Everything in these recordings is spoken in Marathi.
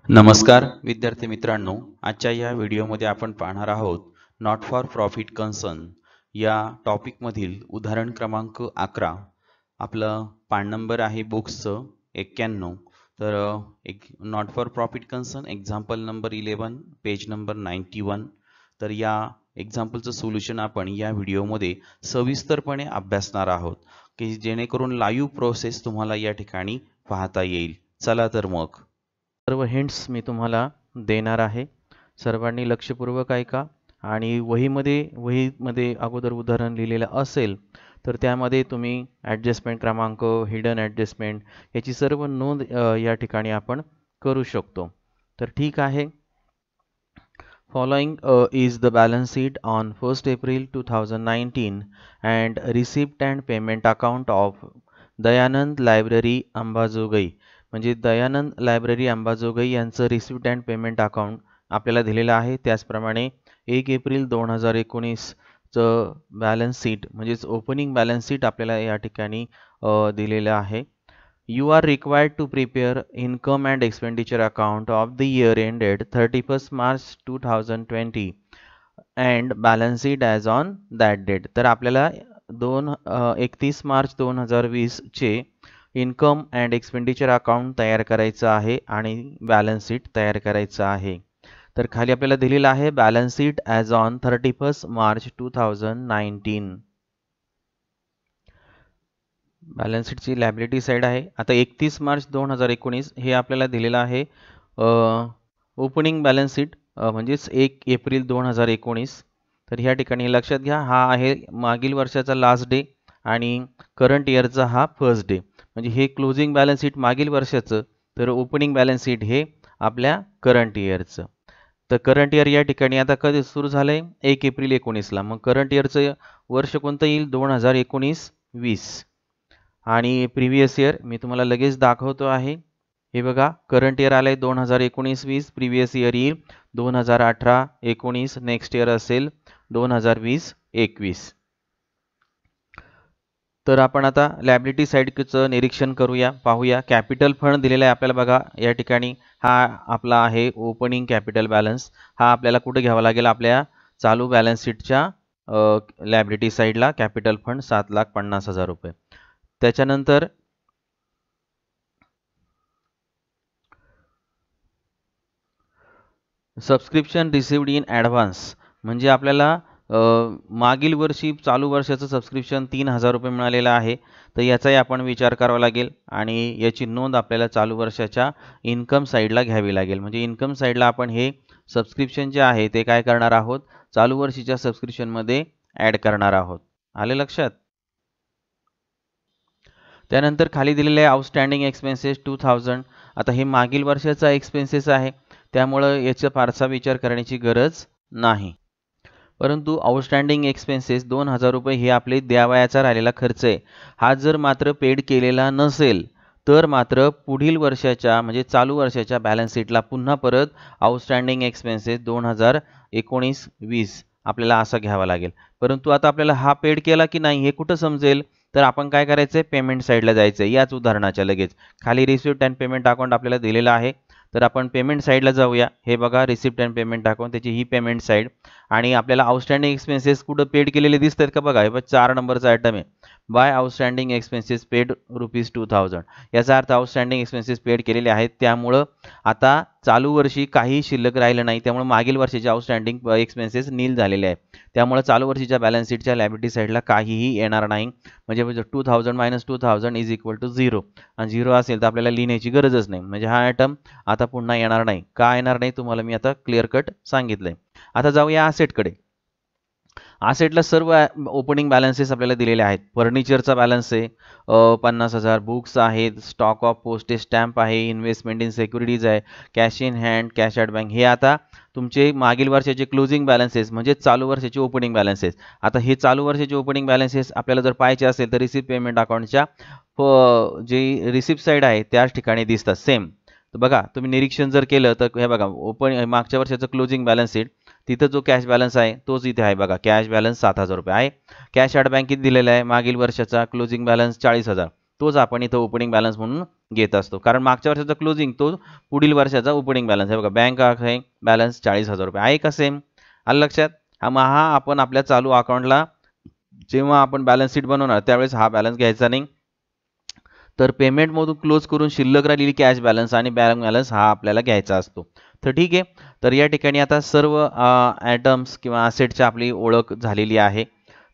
नमस्कार विद्यार्थी मित्रांनो, आजच्या या व्हिडिओमध्ये आपण पाहणार आहोत नॉट फॉर प्रॉफिट कन्सर्न या टॉपिकमधील उदाहरण क्रमांक 11. आपलं पान नंबर आहे बुक्सचं 91. तर एक not for profit concern example number 11 page number 91. तर या एक्झाम्पलचं सोल्युशन आपण या व्हिडिओमध्ये सविस्तरपणे अभ्यासणार आहोत की जेणेकरून लाईव्ह प्रोसेस तुम्हाला या ठिकाणी पाहता येईल. चला तर मग सर्व हिंट्स मी तुम्हाला देणार आहे. सर्वांनी लक्षपूर्वक ऐका आणि वहीमध्ये अगोदर उदाहरण लिहिलेलं असेल तर त्यामध्ये तुम्ही ॲडजस्टमेंट क्रमांक, हिडन ॲडजस्टमेंट याची सर्व नोंद या ठिकाणी आपण करू शकतो. तर ठीक आहे. Following is the balance sheet on 1st April 2019 and receipt and payment account of Dayanand library Ambajogai. म्हणजे दयानंद लायब्ररी अंबाजोगाई यांचं रिसिप्ट अँड पेमेंट अकाउंट आपल्याला दिलेलं आहे. त्याचप्रमाणे 1 एप्रिल 2019चं बॅलन्स शीट म्हणजेच ओपनिंग बॅलन्स शीट आपल्याला या ठिकाणी दिलेलं आहे. You are required to prepare income and expenditure account of the year ended 31st March 2020 and balance sheet as on that date. तर आपल्याला 31 मार्च 2020 चे इन्कम अँड एक्सपेंडिचर अकाउंट तयार करायचं आहे आणि बॅलन्स शीट तयार करायचं आहे. तर खाली आपल्याला दिलेलं आहे balance sheet as on 31 March 2019. Balance शीटची लॅबिलिटी साईड आहे. आता 31 मार्च 2019 हे आपल्याला दिलेलं आहे ओपनिंग बॅलन्स शीट म्हणजेच 1 एप्रिल 2019. तर ह्या ठिकाणी लक्षात घ्या, हा आहे मागील वर्षाचा लास्ट डे आणि करंट इयरचा हा फर्स्ट डे. म्हणजे हे क्लोजिंग बॅलन्स शीट मागील वर्षाचं, तर ओपनिंग बॅलन्स शीट हे आपल्या करंट इयरचं. तर करंट इयर या ठिकाणी आता कधी सुरू झालं आहे 1 एप्रिल 19ला. मग करंट इयरचं वर्ष कोणतं येईल 2019-20 आणि प्रिव्हियस इयर मी तुम्हाला लगेच दाखवतो आहे. हे बघा करंट इयर आलंय 2019-20, प्रिव्हियस इयर येईल 2018-19, नेक्स्ट इयर असेल 2020-21. तर आपण आता लॅबिलिटी साईडचं निरीक्षण करूया, पाहूया. कॅपिटल फंड दिलेला आहे आपल्याला बघा या ठिकाणी. हा आपला आहे ओपनिंग कॅपिटल बॅलन्स. हा आपल्याला कुठे घ्यावा लागेल, आपल्या चालू बॅलन्स शीटच्या लॅबिलिटी साईडला. कॅपिटल फंड 7,50,000 रुपये. त्याच्यानंतर सबस्क्रिप्शन रिसिव्ड इन ॲडव्हान्स म्हणजे आपल्याला मागील वर्षी चालू वर्षाचं सबस्क्रिप्शन 3,000 रुपये मिळालेलं आहे. तर याचाही आपण विचार करावा लागेल आणि याची नोंद आपल्याला चालू वर्षाच्या इन्कम साईडला घ्यावी लागेल. म्हणजे इन्कम साईडला आपण हे सबस्क्रिप्शन जे आहे ते काय करणार आहोत, चालू वर्षीच्या सबस्क्रिप्शनमध्ये ॲड करणार आहोत. आले लक्षात? त्यानंतर खाली दिलेले आहे आउटस्टँडिंग एक्सपेन्सेस 2,000. आता हे मागील वर्षाचा एक्सपेन्सेस आहे, त्यामुळं याचा फारसा विचार करण्याची गरज नाही. परंतु आउटस्टँडिंग एक्सपेन्सेस 2,000 रुपये हे आपले द्यावयाचा राहिलेला खर्च आहे. हा जर मात्र पेड केलेला नसेल तर मात्र पुढील वर्षाच्या म्हणजे चालू वर्षाच्या बॅलन्स शीटला पुन्हा परत आउटस्टँडिंग एक्सपेन्सेस 2019-20 आपल्याला असा घ्यावा लागेल. परंतु आता आपल्याला हा पेड केला की नाही हे कुठं समजेल, तर आपण काय करायचं आहे, पेमेंट साईडला जायचं आहे. याच उदाहरणाच्या लगेच खाली रिसिप्ट अँड पेमेंट अकाउंट आपल्याला दिलेलं आहे. तर आपण पेमेंट साईडला जाऊया. हे बघा रिसिप्ट अँड पेमेंट अकाउंट, त्याची ही पेमेंट साईड. आणि आपल्याला आउटस्टँडिंग एक्सपेन्सेस कुठं पेड केलेले दिसत आहेत का बघा. हे 4 नंबरचा आयटम आहे, बाय आउटस्टँडिंग एक्सपेन्सेस पेड ₹2,000. याचा अर्थ आउटस्टँडिंग एक्सपेन्सेस पेड केलेले आहेत, त्यामुळं आता चालू वर्षी काही शिल्लक राहिलं नाही. त्यामुळे मागील वर्षाचे आउटस्टँडिंग एक्सपेन्सेस नील झालेले आहेत. त्यामुळे चालू वर्षीच्या बॅलन्स शीटच्या लॅबिलिटी साईडला काहीही येणार नाही. म्हणजे 2,000 - 2,000 इज इक्वल टू 0. आणि 0 असेल तर आपल्याला लिहिण्याची गरजच नाही. म्हणजे हा आयटम आता पुन्हा येणार नाही. का येणार नाही तुम्हाला मी आता क्लिअर कट सांगितलंय. आता जाऊया असेटकडे. असेटला सर्व ओपनिंग बॅलन्सेस आपल्याला दिलेले आहेत. फर्निचरचा बॅलन्स आहे 50,000, बुक्स आहेत, स्टॉक ऑफ पोस्टेज स्टॅम्प आहे, इन्व्हेस्टमेंट इन सिक्युरिटीज आहे, cash in hand, cash at bank. हे आता तुमचे मागील वर्षाचे क्लोजिंग बॅलन्सेस म्हणजे चालू वर्षाचे ओपनिंग बॅलन्सेस. आता हे चालू वर्षाचे ओपनिंग बॅलन्सेस आपल्याला जर पाहायचे असेल तर रिसिप्ट पेमेंट अकाउंटच्या जे रिसिप्ट साईड आहे त्याच ठिकाणी दिसतात सेम. तर बघा तुम्ही निरीक्षण जर केलं तर हे बघा मागच्या वर्षाचं क्लोजिंग बॅलन्स शीट, तिथं जो कॅश बॅलन्स आहे तोच इथे आहे बघा. कॅश बॅलन्स 7,000 रुपये आहे. कॅश ॲट बँकेत दिलेला आहे मागील वर्षाचा क्लोजिंग बॅलन्स 40,000. तोच आपण इथं ओपनिंग बॅलन्स म्हणून घेत असतो, कारण मागच्या वर्षाचा क्लोजिंग तो पुढील वर्षाचा ओपनिंग बॅलन्स आहे. बघा बँक आहे बॅलन्स 40,000 रुपये आहे का सेम, आलं लक्षात. हा आपण आपल्या चालू अकाउंटला जेव्हा आपण बॅलन्स शीट बनवणार त्यावेळेस हा बॅलन्स घ्यायचा नाही. तर पेमेंटमधून क्लोज करून शिल्लक राहिलेली कॅश बॅलन्स आणि बँक बॅलन्स हा आपल्याला घ्यायचा असतो. तर ठीक आहे, तर या ठिकाणी आता सर्व आयटम्स किंवा असेटची आपली ओळख झालेली आहे.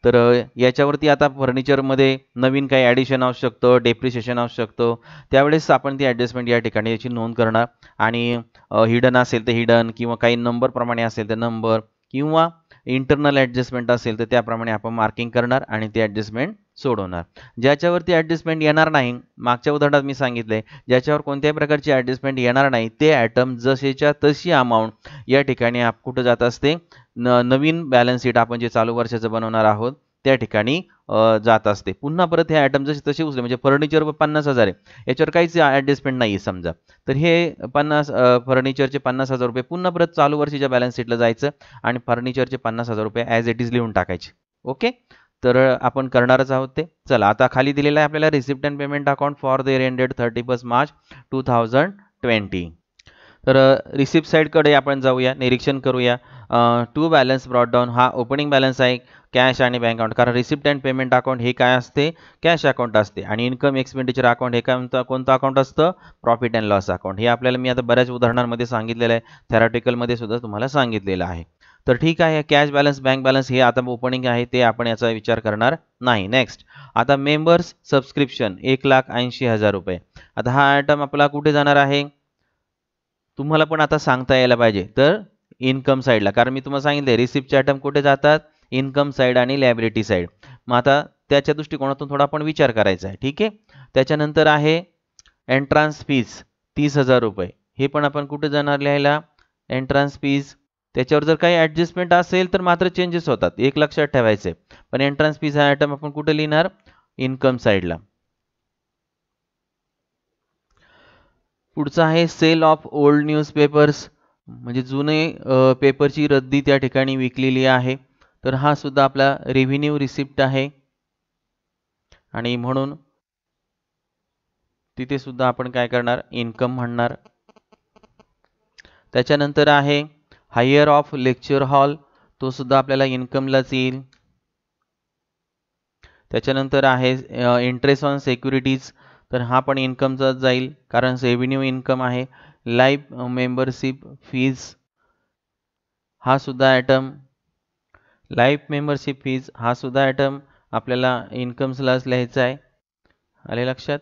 तर याच्यावरती आता फर्निचरमध्ये नवीन काही ॲडिशन असू शकतं, डेप्रिशिएशन असू शकतं, त्यावेळेस आपण ती ॲडजस्टमेंट या ठिकाणी याची नोंद करणार. आणि हिडन असेल तर हिडन, किंवा काही नंबरप्रमाणे असेल तर नंबर, किंवा इंटरनल ॲडजस्टमेंट असेल तर त्याप्रमाणे आपण मार्किंग करणार आणि ती ॲडजस्टमेंट सोडवणार. ज्याच्यावरती ॲडजस्टमेंट येणार नाही, मागच्या उदाहरणात मी सांगितले, ज्याच्यावर कोणत्याही प्रकारची ॲडजस्टमेंट येणार नाही ते ॲटम जसेच्या तशी अमाऊंट या ठिकाणी कुठं जात असते, नवीन बॅलन्स शीट आपण जे चालू वर्षाचं बनवणार आहोत त्या ठिकाणी जात असते. पुन्हा परत हे आयटम जसे तसे उचले, म्हणजे फर्निचर 50,000 आहे, याच्यावर काहीच ॲडजस्टमेंट नाही आहे समजा, तर हे फर्निचरचे 50,000 रुपये पुन्हा परत चालू वर्षीच्या बॅलन्स शीटला जायचं आणि फर्निचरचे 50,000 रुपये ॲज इट इज लिहून टाकायचे. ओके, तर आपण करणारच आहोत ते. चला आता खाली दिलेलं आहे आपल्याला receipt and payment account for the year ended 31 March 2020. तर रिसिप्ट साईडकडे आपण जाऊया, निरीक्षण करूया. टू बॅलन्स ब्रॉट डाऊन हा ओपनिंग बॅलन्स आहे, कॅश आणि बँक अकाउंट, कारण रिसिप्ट अँड पेमेंट अकाउंट हे काय असते, कॅश अकाउंट असते. आणि इन्कम एक्सपेंडिचर अकाउंट हे काय कोणतं अकाउंट असतं, प्रॉफिट अँड लॉस अकाउंट. हे आपल्याला मी आता बऱ्याच उदाहरणांमध्ये सांगितलेलं आहे, थेरॉटिकलमध्ये सुद्धा तुम्हाला सांगितलेलं आहे. तर ठीक आहे, कॅश बॅलन्स बँक बॅलन्स हे आता ओपनिंग आहे, ते आपण याचा विचार करणार नाही. नेक्स्ट, आता मेंबर्स सबस्क्रिप्शन 1,80,000 रुपये. आता हा आयटम आपला कुठे जाणार आहे, तुम्हाला पण आता सांगता यायला पाहिजे, तर इन्कम साईडला, कारण मी तुम्हाला सांगितले रिसिप्टचे आयटम कुठे जातात, इन्कम साईड आणि लायबिलिटी साईड. मग आता त्याच्या दृष्टिकोनातून थोडा आपण विचार करायचा आहे. ठीक आहे, त्याच्यानंतर आहे एंट्रान्स फीज 30,000 रुपये, हे पण आपण कुठे जाणार लिहायला, एंट्रान्स फीज. त्याच्यावर जर काही ॲडजस्टमेंट असेल तर मात्र चेंजेस होतात, एक लक्षात ठेवायचे. पण एंट्रान्स फीज हा आयटम आपण कुठे लिहिणार, इन्कम साईडला. पुढचा आहे सेल ऑफ ओल्ड न्यूजपेपर्स, म्हणजे जुने पेपरची रद्दी त्या ठिकाणी विकलेली आहे. तर हा सुद्धा आपला रेव्हेन्यू रिसिप्ट आहे आणि म्हणून तिथे सुद्धा आपण काय करणार, इन्कम म्हणणार. त्याच्यानंतर आहे हायर ऑफ लेक्चर हॉल, तो सुद्धा आपल्याला इन्कमलाच येईल. त्याच्यानंतर आहे इंटरेस्ट ऑन सिक्युरिटीज, तर हा पण इन्कमचाच जाईल, कारण रेव्हेन्यू इन्कम आहे. लाईफ मेंबरशिप फीज हा सुद्धा आयटम, लाईफ मेंबरशिप फीज हा सुद्धा आयटम आपल्याला इन्कम्सलाच लिहायचा आहे. आले लक्षात.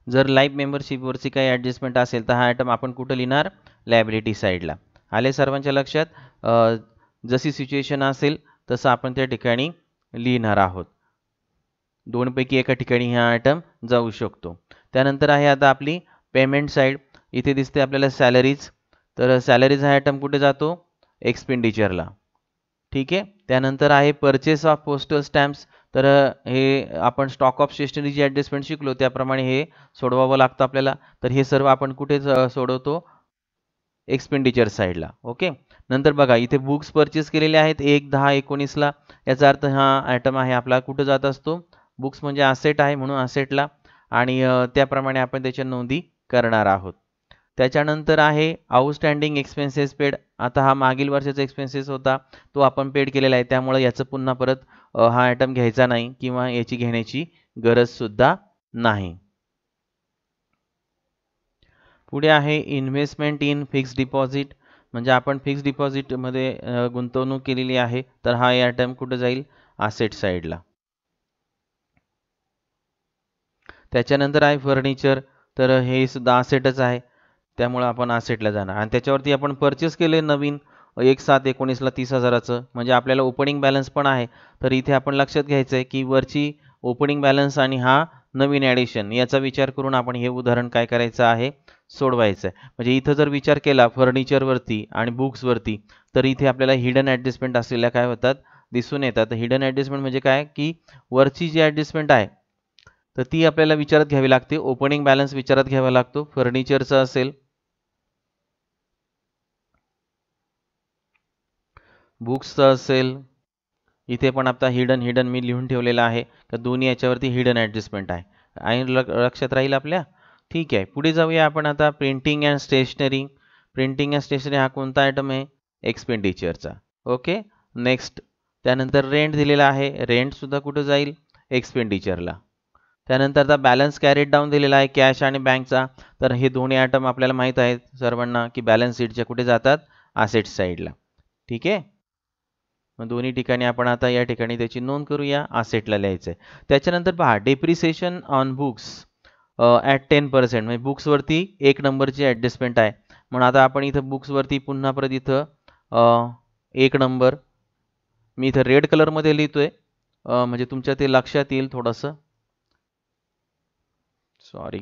जर लाईफ मेंबरशिपवरची काही ॲडजस्टमेंट असेल तर हा आयटम आपण कुठं लिहिणार, लायबिलिटी साईडला. आले सर्वांच्या लक्षात. जशी सिच्युएशन असेल तसं आपण त्या ठिकाणी लिहिणार आहोत, दोनपैकी एका ठिकाणी हा आयटम जाऊ शकतो. त्यानंतर आहे आता आपली पेमेंट साईड, इथे दिसते आपल्याला सॅलरीज, तर सॅलरीज हा आयटम कुठे जातो, एक्सपेंडिचरला. ठीक आहे, त्यानंतर आहे परचेस ऑफ पोस्टल स्टॅम्प्स, तर हे आपण स्टॉक ऑफ स्टेशनरीची ॲडजस्टमेंट शिकलो त्याप्रमाणे हे सोडवावं लागतं आपल्याला. तर हे सर्व आपण कुठे सोडवतो, एक्सपेंडिचर साईडला. ओके, नंतर बघा इथे बुक्स परचेस केलेले आहेत 1/10/19ला, याचा अर्थ हा आयटम आहे आपला कुठं जात असतो, बुक्स म्हणजे असेट आहे म्हणून असेटला, आणि त्याप्रमाणे आपण त्याच्या नोंदी करणार आहोत. त्याच्यानंतर आहे आउटस्टँडिंग एक्सपेन्सेस पेड. आता हा मागील वर्षाचा एक्सपेन्सेस होता, तो आपण पेड केलेला आहे, त्यामुळे याचं पुन्हा परत हा आयटम घ्यायचा नाही किंवा याची घेण्याची गरज सुद्धा नाही. पुढे आहे इन्व्हेस्टमेंट इन फिक्स डिपॉझिट, म्हणजे आपण फिक्स डिपॉझिटमध्ये गुंतवणूक केलेली आहे, तर हा आयटम कुठे जाईल, असेट साईडला. त्याच्यानंतर आहे फर्निचर, तर हे सुद्धा असेटच आहे, त्यामुळे आपण असेटला जाणार. आणि त्याच्यावरती आपण परचेस केले नवीन 1/7/19ला 30,000चं, म्हणजे आपल्याला ओपनिंग बॅलन्स पण आहे. तर इथे आपण लक्षात घ्यायचं आहे की वरची ओपनिंग बॅलन्स आणि हा नवीन ॲडिशन याचा विचार करून आपण हे उदाहरण काय करायचं आहे, सोडवायचं आहे. म्हणजे इथं जर विचार केला फर्निचरवरती आणि बुक्सवरती, तर इथे आपल्याला हिडन ॲडजस्टमेंट असलेल्या काय होतात, दिसून येतात. हिडन ॲडजस्टमेंट म्हणजे काय, की वरची जी ॲडजस्टमेंट आहे तर ती आपल्याला विचारात घ्यावी लागते. ओपनिंग बॅलन्स विचारात घ्यावा लागतो, फर्निचरचा असेल, बुक्सचा असेल, इथे पण आता हिडन मी लिहून ठेवलेला आहे तर दोन्ही याच्यावरती हिडन ॲडजस्टमेंट आहे आणि लक्षात राहील आपल्या. ठीक आहे, पुढे जाऊया आपण आता printing and stationery. Printing and stationery हा कोणता आयटम आहे? एक्सपेंडिचरचा. Okay, next. त्यानंतर रेंट दिलेला आहे, रेंटसुद्धा कुठं जाईल? एक्सपेंडिचरला. त्यानंतर आता बॅलन्स कॅरेट डाऊन दिलेला आहे कॅश आणि बँकचा. तर हे दोन्ही आयटम आपल्याला माहीत आहेत सर्वांना की बॅलन्स शीटच्या कुठे जातात? असेट साईडला. ठीक आहे, मग दोन्ही ठिकाणी आपण आता या ठिकाणी त्याची नोंद करूया, असेटला लिहायचं आहे. त्याच्यानंतर पहा डेप्रिसिएशन ऑन बुक्स ॲट 10%, म्हणजे बुक्सवरती 1 नंबरची ॲडजस्टमेंट आहे. म्हणून आता आपण इथं बुक्सवरती पुन्हा परत इथं 1 नंबर मी इथं रेड कलरमध्ये लिहितोय, म्हणजे तुमच्या ते लक्षात येईल थोडंसं. सॉरी.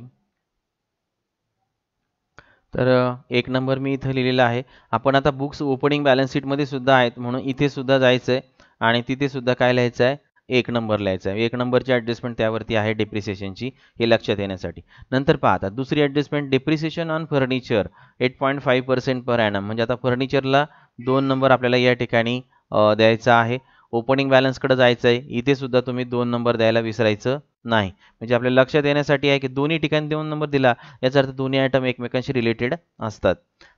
तर 1 नंबर मी इथं लिहिलेला आहे. आपण आता बुक्स ओपनिंग बॅलन्स शीटमध्ये सुद्धा आहेत म्हणून इथे सुद्धा जायचं आहे आणि तिथे सुद्धा काय लिहायचं आहे? 1 नंबर लिहायचा आहे. 1 नंबरची ॲडजस्टमेंट त्यावरती आहे डेप्रिसिएशनची, हे लक्षात येण्यासाठी. नंतर पहा आता दुसरी adjustment depreciation on furniture 8.5% per annum, म्हणजे आता फर्निचरला 2 नंबर आपल्याला या ठिकाणी द्यायचा आहे. ओपनिंग बॅलन्सकडे जायचं आहे, इथे सुद्धा तुम्ही 2 नंबर द्यायला विसरायचं नाही. म्हणजे आपल्या लक्षात येण्यासाठी आहे की दोन्ही ठिकाणी 2 नंबर दिला याचा अर्थ दोन्ही आयटम एकमेकांशी रिलेटेड असतात.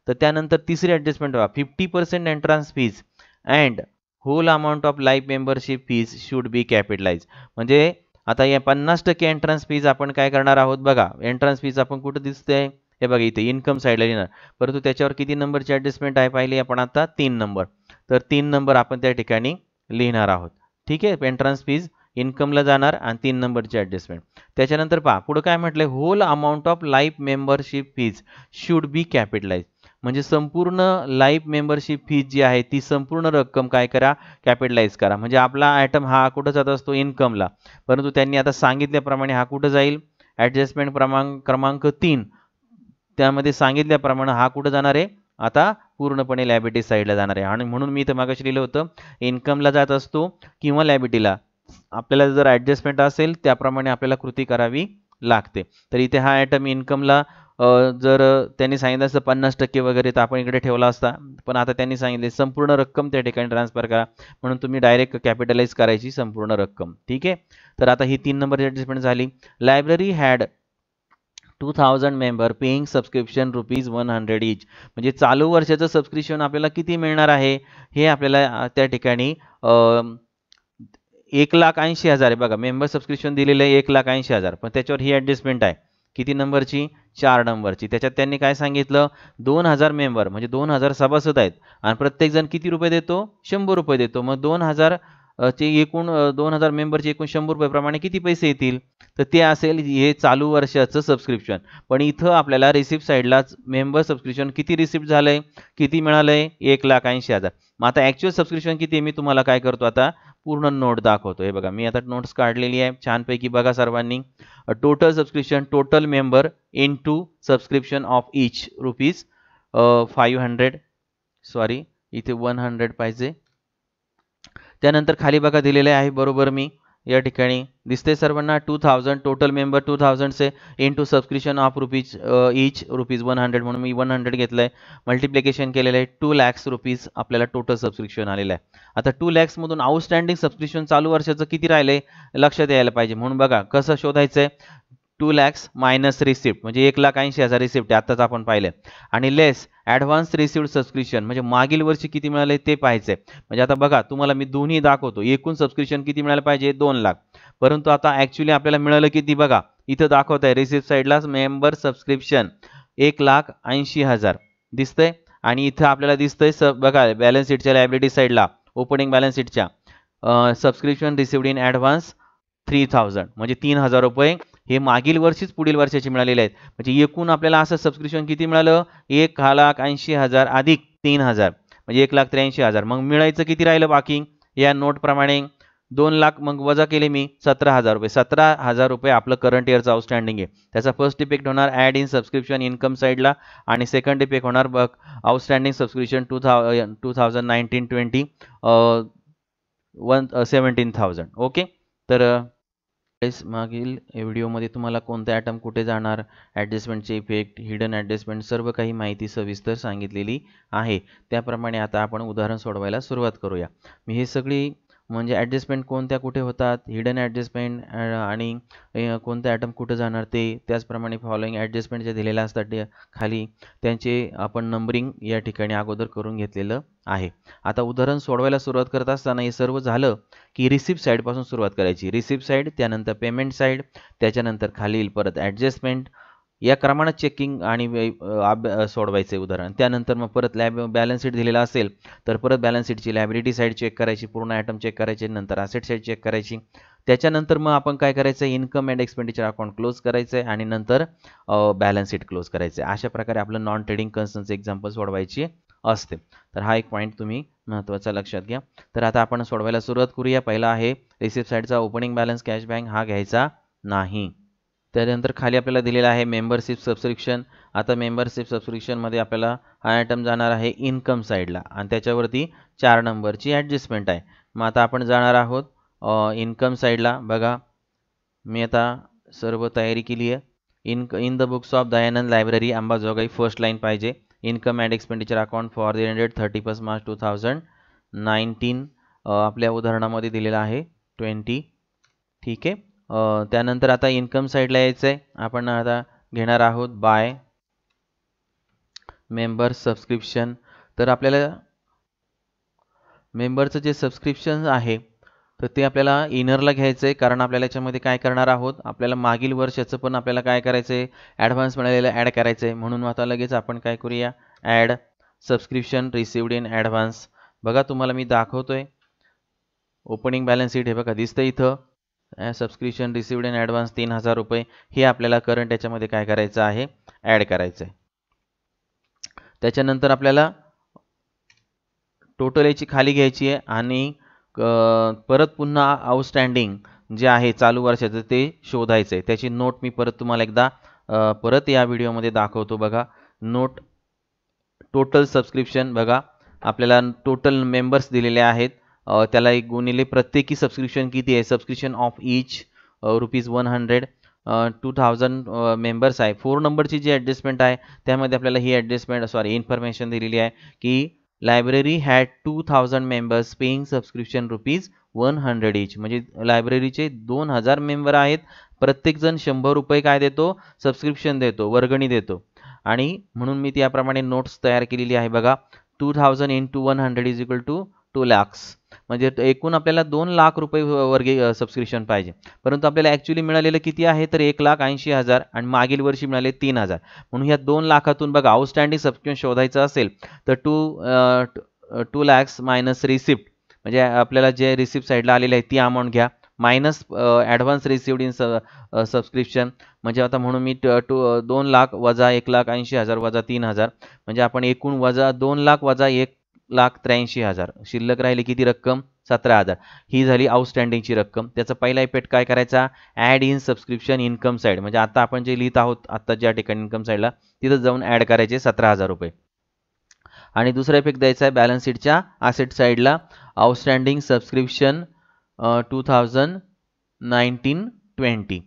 तर त्यानंतर तिसरी ॲडजस्टमेंट बघा 50% entrance fees and whole amount of life membership fees should be capitalise. म्हणजे आता या 50% एंट्रन्स फीज आपण काय करणार आहोत? बघा एंट्रन्स फीज आपण कुठं दिसते? हे बघा इथे इन्कम साईडला लिहिणार, परंतु त्याच्यावर किती नंबरची ॲडजस्टमेंट आहे पाहिली आपण आता? 3 नंबर. तर 3 नंबर आपण त्या ठिकाणी लिहिणार आहोत. ठीक आहे, एंट्रन्स फीज इन्कमला जाणार आणि 3 नंबरची ॲडजस्टमेंट. त्याच्यानंतर पहा पुढं काय म्हटलंय? Whole amount of life membership fees should be capitalise. म्हणजे संपूर्ण लाईफ मेंबरशिप फीज जी आहे ती संपूर्ण रक्कम काय करा? कॅपिटलाइज करा. म्हणजे आपला आयटम हा कुठं जात असतो? इन्कमला, परंतु त्यांनी आता सांगितल्याप्रमाणे हा कुठं जाईल? ॲडजस्टमेंट क्रमांक 3 त्यामध्ये सांगितल्याप्रमाणे हा कुठं जाणार आहे? आता पूर्णपणे लॅबिलिटी साईडला जाणार आहे. आणि म्हणून मी इथं मागाशी लिहिलं होतं इन्कमला जात असतो किंवा लॅबिलिटीला. आपल्याला जर ॲडजस्टमेंट असेल त्याप्रमाणे आपल्याला कृती करावी लागते. तर इथे हा आयटम इन्कमला जर त्यांनी सांगितलं असतं 50% वगैरे तर आपण इकडे ठेवला असता, पण आता त्यांनी सांगितले संपूर्ण रक्कम त्या ठिकाणी ट्रान्सफर करा, म्हणून तुम्ही डायरेक्ट कॅपिटलाइज करायची संपूर्ण रक्कम. ठीक आहे, तर आता ही 3 नंबरची ॲडजस्टमेंट झाली. Library had 2000 member paying subscription ₹100 इच. म्हणजे चालू वर्षाचं सबस्क्रिप्शन आपल्याला किती मिळणार आहे? हे आपल्याला त्या ठिकाणी 1,80,000 आहे. बघा मेंबर सबस्क्रिप्शन दिलेलं आहे 1,80,000, पण त्याच्यावर ही ॲडजस्टमेंट आहे किती नंबरची? 4 नंबरची. त्याच्यात त्यांनी काय सांगितलं? 2000 मेंबर म्हणजे 2000 सभासद आहेत आणि प्रत्येकजण किती रुपये देतो? 100 रुपये देतो. मग 2000 चे एकूण 2000 मेंबरचे एकूण 100 रुपये प्रमाणे किती पैसे येतील? तर ते असेल हे चालू वर्षाचं सबस्क्रिप्शन. पण इथं आपल्याला रिसिप्ट साईडलाच मेंबर सबस्क्रिप्शन किती रिसिप्ट झालंय, किती मिळालंय? 1,80,000. मग आता ॲक्च्युअल सबस्क्रिप्शन किती आहे? मी तुम्हाला काय करतो आता पूर्ण नोट दाखवतो. हे बघा मी आता नोट्स काढलेली आहे छानपैकी, बघा सर्वांनी. Total subscription total member into subscription of each ₹500. Sorry इथे 100 पाहिजे. त्यानंतर खाली बघा दिलेले आहे बरोबर मी या ठिकाणी दिसते सर्वांना 2000 total member 2000 say into subscription of each ₹100, म्हणून मी 100 घेतलंय. मल्टिप्लिकेशन केलेलं आहे 2 lakhs रुपीज आपल्याला टोटल सबस्क्रिप्शन आलेलं आहे. आता 2 lakhs मधून आउटस्टँडिंग सबस्क्रिप्शन चालू वर्षाचं किती राहिले लक्षात यायला पाहिजे. म्हणून बघा कसं शोधायचंय? 2 lakhs मायनस रिसिप्ट म्हणजे 1,80,000 रिसिप्ट आताच आपण पाहिले, आणि लेस ॲडव्हान्स रिसिप्ट सबस्क्रिप्शन म्हणजे मागील वर्षी किती मिळाले ते पाहायचंय. म्हणजे आता बघा तुम्हाला मी दोन्ही दाखवतो. एकूण सबस्क्रिप्शन किती मिळालं पाहिजे? 2 लाख, परंतु आता ॲक्च्युली आपल्याला मिळालं किती? बघा इथं दाखवत आहे रिसिप्ट साईडला मेंबर सबस्क्रिप्शन 1,80,000 दिसतंय, आणि इथं आपल्याला दिसतंय बघा बॅलन्स शीटच्या लायबिलिटी साईडला ओपनिंग बॅलन्स शीटच्या सबस्क्रिप्शन रिसिव्ड इन ॲडव्हान्स 3,000 म्हणजे 3,000 रुपये हे मागील वर्षीच पुढील वर्षाचे मिळालेले आहेत. म्हणजे एकूण आपल्याला असं सबस्क्रिप्शन किती मिळालं? 1,80,000 अधिक 3,000 म्हणजे 1,83,000. मग मिळायचं किती राहिलं बाकी? या नोटप्रमाणे 2 लाख मग वजा केले मी 17,000 रुपये. 17,000 रुपये आपलं करंट इयरचं आउटस्टँडिंग आहे. त्याचा फर्स्ट इफेक्ट होणार ॲड इन सबस्क्रिप्शन इन्कम साईडला, आणि सेकंड इफेक्ट होणार बघ आउटस्टँडिंग सबस्क्रिप्शन 2019-20 17,000. ओके, तर मागील व्हिडिओमध्ये तुम्हाला कोणता ॲटम कुठे जाणार, ॲडजस्टमेंटचे इफेक्ट, हिडन ॲडजस्टमेंट सर्व काही माहिती सविस्तर सांगितलेली आहे. त्याप्रमाणे आता आपण उदाहरण सोडवायला सुरुवात करूया. मी हे सगळी म्हणजे ॲडजस्टमेंट कोणत्या कुठे होतात, हिडन ॲडजस्टमेंट आणि कोणते आयटम कुठं जाणार ते. त्याचप्रमाणे फॉलोइंग ॲडजस्टमेंट जे दिलेले असतात खाली त्यांचे आपण नंबरिंग या ठिकाणी अगोदर करून घेतलेलं आहे. आता उदाहरण सोडवायला सुरुवात करत असताना हे सर्व झालं की रिसिप्ट साईडपासून सुरुवात करायची. रिसिप्ट साईड, त्यानंतर पेमेंट साईड, त्याच्यानंतर खाली येईल परत ॲडजस्टमेंट. या क्रमानं चेकिंग आणि सोडवायचे उदाहरण. त्यानंतर मग परत बॅलन्स शीट दिलेला असेल तर परत बॅलन्स शीटची लायबिलिटी साईड चेक करायची, पूर्ण आयटम चेक करायचे, नंतर असेट साईड चेक करायची. त्याच्यानंतर मग आपण काय करायचं, income and expenditure account close करायचं आहे आणि नंतर बॅलन्स शीट क्लोज करायचं आहे. अशा प्रकारे आपलं नॉन ट्रेडिंग कन्सर्नचे एक्झाम्पल सोडवायची असते. तर हा एक पॉईंट तुम्ही महत्त्वाचा लक्षात घ्या. तर आता आपण सोडवायला सुरुवात करूया. पहिला आहे रिसिप्ट साईडचा ओपनिंग बॅलन्स कॅश बँक हा घ्यायचा नाही. त्यानंतर खाली आपल्याला दिलेला आहे मेंबरशिप सबस्क्रिप्शन. आता मेंबरशिप सबस्क्रिप्शनमध्ये आपल्याला हा आयटम जाणार आहे इन्कम साईडला आणि त्याच्यावरती 4 नंबरची ॲडजस्टमेंट आहे. मग आता आपण जाणार आहोत इन्कम साईडला. बघा मी आता सर्व तयारी केली आहे. In the books of Dayanand library Ambajogai first line पाहिजे. Income and expenditure account for the ended 31 March 2019 आपल्या उदाहरणामध्ये दिलेला आहे 20. ठीक आहे. त्यानंतर आता इन्कम साईडला यायचं आहे. आपण आता घेणार आहोत बाय मेंबर सबस्क्रिप्शन. तर आपल्याला मेंबरचं जे सबस्क्रिप्शन आहे तर ते आपल्याला इनरला घ्यायचं आहे, कारण आपल्याला याच्यामध्ये काय करणार आहोत, आपल्याला मागील वर्षाचं पण आपल्याला काय करायचं आहे, ॲडव्हान्स मिळालेलं ॲड करायचं आहे. म्हणून आता लगेच आपण काय करूया, add subscription received in advance. बघा तुम्हाला मी दाखवतोय ओपनिंग बॅलन्स शीट, हे बघा दिसतं इथं. सबस्क्रिप्शन रिसिव्ड इन ॲडव्हान्स 3000 रुपये हे आपल्याला करंट याच्यामध्ये काय करायचं आहे, ॲड करायचं आहे. त्याच्यानंतर आपल्याला टोटल याची खाली घ्यायची आहे आणि परत पुन्हा आउटस्टँडिंग जे आहे चालू वर्षाचं ते शोधायचं आहे. त्याची नोट मी परत तुम्हाला एकदा परत या व्हिडिओमध्ये दाखवतो. बघा नोट टोटल सबस्क्रिप्शन. बघा आपल्याला टोटल मेंबर्स दिलेले आहेत, त्याला एक गुणिले प्रत्येकी सबस्क्रिप्शन किती आहे, सबस्क्रिप्शन ऑफ ईच ₹100. 2000 मेंबर्स आहे. 4 नंबरची जी ॲडजस्टमेंट आहे त्यामध्ये आपल्याला ही इन्फॉर्मेशन दिलेली आहे की library had 2000 members paying subscription ₹100 each. म्हणजे लायब्ररीचे 2000 मेंबर आहेत, प्रत्येकजण ₹100 काय देतो, सबस्क्रिप्शन देतो, वर्गणी देतो. आणि म्हणून मी त्याप्रमाणे नोट्स तयार केलेली आहे. बघा 2000 × 100 = 2 lakhs. म्हणजे एकूण आपल्याला 2 लाख रुपये वर्गे सबस्क्रिप्शन पाहिजे, परंतु आपल्याला ॲक्च्युली मिळालेलं किती आहे तर 1,80,000 आणि मागील वर्षी मिळाले 3,000. म्हणून ह्या 2 लाखातून बघा आउटस्टँडिंग सबस्क्रिप्शन शोधायचं असेल तर 2 lakhs मायनस रिसिप्ट, म्हणजे आपल्याला जे रिसिप्ट साईडला आलेले आहे ती अमाऊंट घ्या, minus advance received in subscription. म्हणजे आता म्हणून मी 2 लाख वजा 1,80,000 वजा 3,000, म्हणजे आपण एकूण वजा 2 लाख वजा 1,83,000, शिल्लक राहिली किती रक्कम, 17,000. ही झाली आउटस्टँडिंगची रक्कम. त्याचा पहिला इफेक्ट काय करायचा, add in subscription income side. म्हणजे आता आपण जे लिहित आहोत आता ज्या ठिकाणी इन्कम साईडला तिथं जाऊन ॲड करायचे 17,000 रुपये. आणि दुसरा इफेक्ट द्यायचा आहे बॅलन्स शीटच्या असेट साईडला, आउटस्टँडिंग सबस्क्रिप्शन 2019-20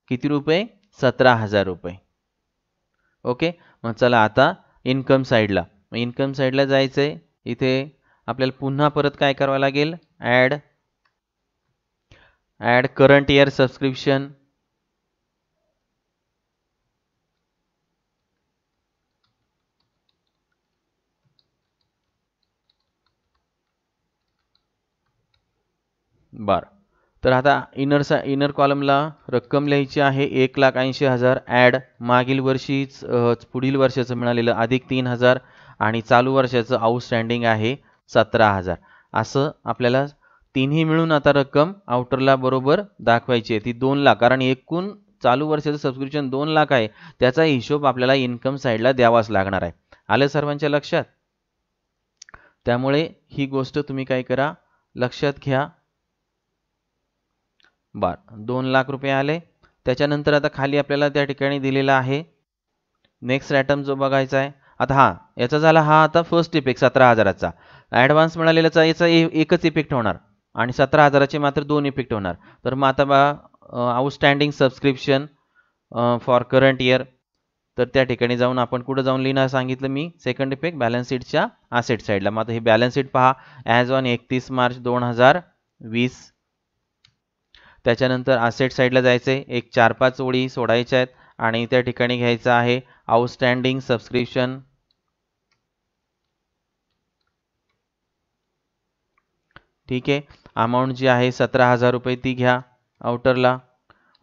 किती रुपये, 17,000 रुपये. ओके. मग चला आता इन्कम साईडला. इन्कम साईडला जायचं आहे. इथे आपल्याला पुन्हा परत काय करावं लागेल, ॲड करंट इयर सबस्क्रिप्शन. बरं. तर आता इनर कॉलमला रक्कम लिहायची आहे 1,80,000. ॲड मागील वर्षीच पुढील वर्षाचं मिळालेलं अधिक 3,000 आणि चालू वर्षाचं आउटस्टँडिंग आहे 17,000. असं आपल्याला तिन्ही मिळून आता रक्कम आउटरला बरोबर दाखवायची आहे, ती 2 लाख. कारण एकूण चालू वर्षाचं सबस्क्रिप्शन 2 लाख आहे, त्याचा हिशोब आपल्याला इन्कम साईडला द्यावाच लागणार आहे. आलं सर्वांच्या लक्षात. त्यामुळे ही गोष्ट तुम्ही काय करा, लक्षात घ्या. 2 लाख रुपये आले. त्याच्यानंतर आता खाली आपल्याला त्या ठिकाणी दिलेला आहे नेक्स्ट आयटम जो बघायचा आहे. आता याचा झाला आता फर्स्ट इफेक्ट 17,000चा. ॲडव्हान्स मिळालेल्याचा याचा एकच इफेक्ट होणार आणि 17,000चे मात्र 2 इफेक्ट होणार. तर मग आता outstanding subscription for current year. तर त्या ठिकाणी जाऊन आपण कुठं जाऊन लिहिणार सांगितलं मी, सेकंड इफेक्ट बॅलन्स शीटच्या असेट साईडला. मग आता हे बॅलन्स शीट पहा, ॲज ऑन 31 मार्च 2019 20. त्याच्यानंतर असेट साईडला जायचे, एक 4-5 ओळी सोडायच्या आहेत आणि त्या ठिकाणी घ्यायचं आहे आउटस्टँडिंग सबस्क्रिप्शन. ठीक आहे, अमाऊंट जी आहे 17,000 रुपये ती घ्या आउटरला.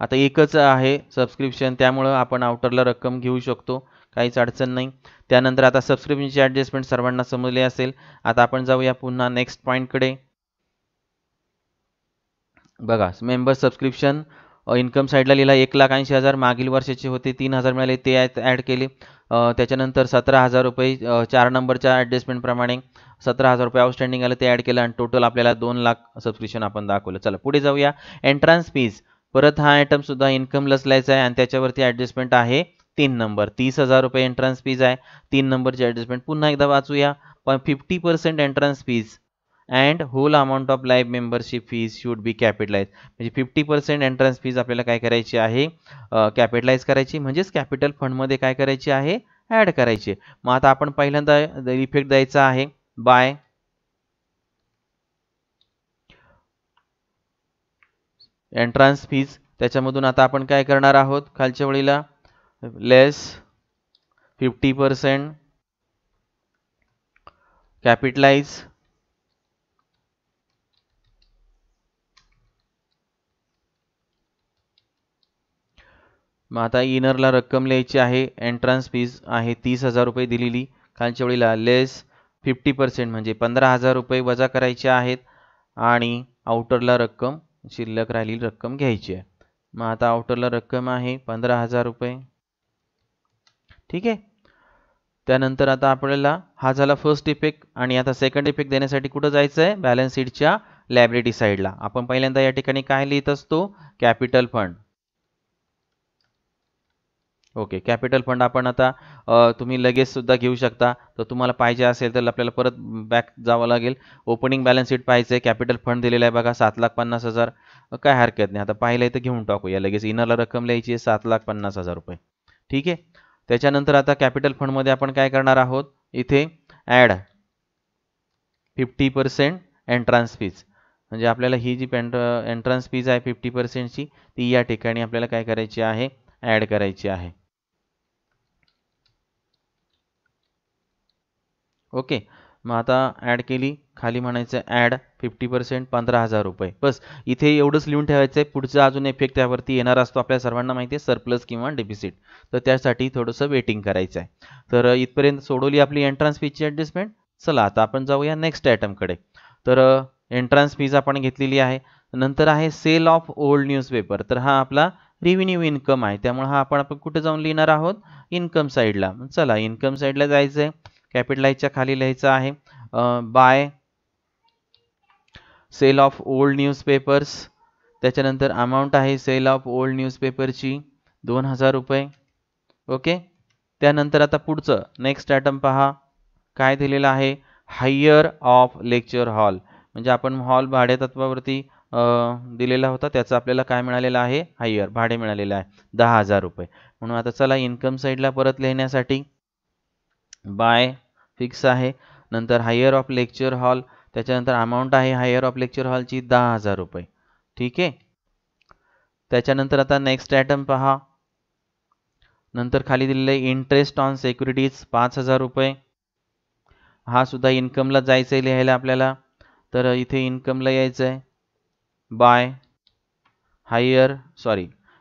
आता एकच आहे सबस्क्रिप्शन, त्यामुळं आपण आउटरला रक्कम घेऊ शकतो, काहीच अडचण नाही. त्यानंतर आता सबस्क्रिप्शनची ॲडजस्टमेंट सर्वांना समजली असेल. आता आपण जाऊया पुन्हा नेक्स्ट पॉईंटकडे. बघा, मेंबर सबस्क्रिप्शन इन्कम साईडला लिहिला 1,80,000, मागील वर्षाचे होते 3,000 मिळाले, ते ॲड केले. त्याच्यानंतर 17,000 रुपये 4 नंबरच्या ॲडजस्टमेंटप्रमाणे 17,000 रुपये आउटस्टँडिंग आलं, ते ॲड केलं आणि टोटल आपल्याला 2,00,000 सबस्क्रिप्शन आपण दाखवलं. चला पुढे जाऊया. एंट्रन्स फीज, परत हा आयटमसुद्धा इन्कमलाच लिहायचा आहे आणि त्याच्यावरती ॲडजस्टमेंट आहे 3 नंबर. 30,000 रुपये एंट्रन्स फीज आहे, 3 नंबरची ॲडजस्टमेंट. पुन्हा एकदा वाचूया. पण 50% entrance fees and whole amount of life membership fees should be capitalise. म्हणजे 50% एंट्रन्स फीज आपल्याला काय करायची आहे, कॅपिटलाइज करायची, म्हणजेच कॅपिटल फंडमध्ये काय करायची आहे, ॲड करायची. मग आता आपण पहिल्यांदा इफेक्ट द्यायचा आहे बाय एंट्रन्स फीज. त्याच्यामधून आता आपण काय करणार आहोत, खालच्या वळीला लेस 50% कॅपिटलाइज. मग आता इनरला रक्कम लिहायची आहे. एंट्रन्स फीज आहे 30,000 रुपये दिलेली, खालच्या वळीला लेस 50% म्हणजे 15,000 रुपये वजा करायचे आहेत आणि आउटरला रक्कम शिल्लक राहिलेली रक्कम घ्यायची आहे. मग आता आउटरला रक्कम आहे 15,000 रुपये. ठीक आहे. त्यानंतर आता आपल्याला हा झाला फर्स्ट इफेक्ट आणि आता सेकंड इफेक्ट देण्यासाठी कुठं जायचं आहे, बॅलन्स शीटच्या लायबिलिटी साईडला. आपण पहिल्यांदा या ठिकाणी काय लिहित असतो, capital fund. Okay, capital fund आपण आता तुम्ही लगेच सुद्धा घेऊ शकता. तर तुम्हाला पाहिजे असेल तर आपल्याला परत बॅक जावं लागेल. ओपनिंग बॅलन्स शीट पाहायचं आहे, कॅपिटल फंड दिलेला आहे बघा 7,50,000. काय हरकत नाही, आता पाहिलं तर घेऊन टाकूया लगेच. इनरला रक्कम लिहायची आहे 7,50,000 रुपये. ठीक आहे. त्याच्यानंतर आता कॅपिटल फंडमध्ये आपण काय करणार आहोत, इथे ॲड 50% एंट्रन्स फीज. म्हणजे आपल्याला ही जी एंट्रन्स फीज आहे 50%ची, ती या ठिकाणी आपल्याला काय करायची आहे, ॲड करायची आहे. ओके, मग आता ॲड केली, खाली म्हणायचं ॲड 50% 15,000 रुपये. बस इथे एवढंच लिहून ठेवायचं आहे. पुढचा अजून इफेक्ट त्यावरती येणार असतो, आपल्या सर्वांना माहिती आहे, सरप्लस किंवा डेफिसिट. तर त्यासाठी थोडंसं वेटिंग करायचं आहे. तर इथपर्यंत सोडवली आपली एंट्रन्स फीजची ॲडजस्टमेंट. चला आता आपण जाऊया नेक्स्ट आयटमकडे. तर एंट्रन्स फीज आपण घेतलेली आहे. नंतर आहे सेल ऑफ ओल्ड न्यूजपेपर. तर हा आपला रेव्हेन्यू इन्कम आहे, त्यामुळे हा आपण कुठे जाऊन लिहिणार आहोत, इन्कम साईडला. चला इन्कम साईडला जायचं आहे. कॅपिटलाइजच्या खाली लिहायचं आहे by sale of old newspapers. त्याच्यानंतर अमाऊंट आहे सेल ऑफ ओल्ड न्यूजपेपरची 2,000 रुपये. ओके. त्यानंतर आता पुढचं नेक्स्ट आयटम पहा, काय दिलेलं आहे, हायर ऑफ लेक्चर हॉल. म्हणजे आपण हॉल भाडे तत्वावरती दिलेला होता, त्याचं आपल्याला काय मिळालेलं आहे, हायर भाडे मिळालेलं आहे 10,000 रुपये. म्हणून आता चला इन्कम साईडला परत लिहिण्यासाठी बाय फिक्स आहे, नंतर हायर ऑफ लेक्चर हॉल, त्याच्यानंतर अमाऊंट आहे हायर ऑफ लेक्चर हॉलची 10,000 रुपये. ठीक आहे. त्याच्यानंतर आता नेक्स्ट आयटम पहा, नंतर खाली दिलेलं आहे इंटरेस्ट ऑन सिक्युरिटीज 5,000 रुपये. हा सुद्धा इन्कमला जायचं आहे लिहायला आपल्याला. तर इथे इन्कमला यायचं आहे बाय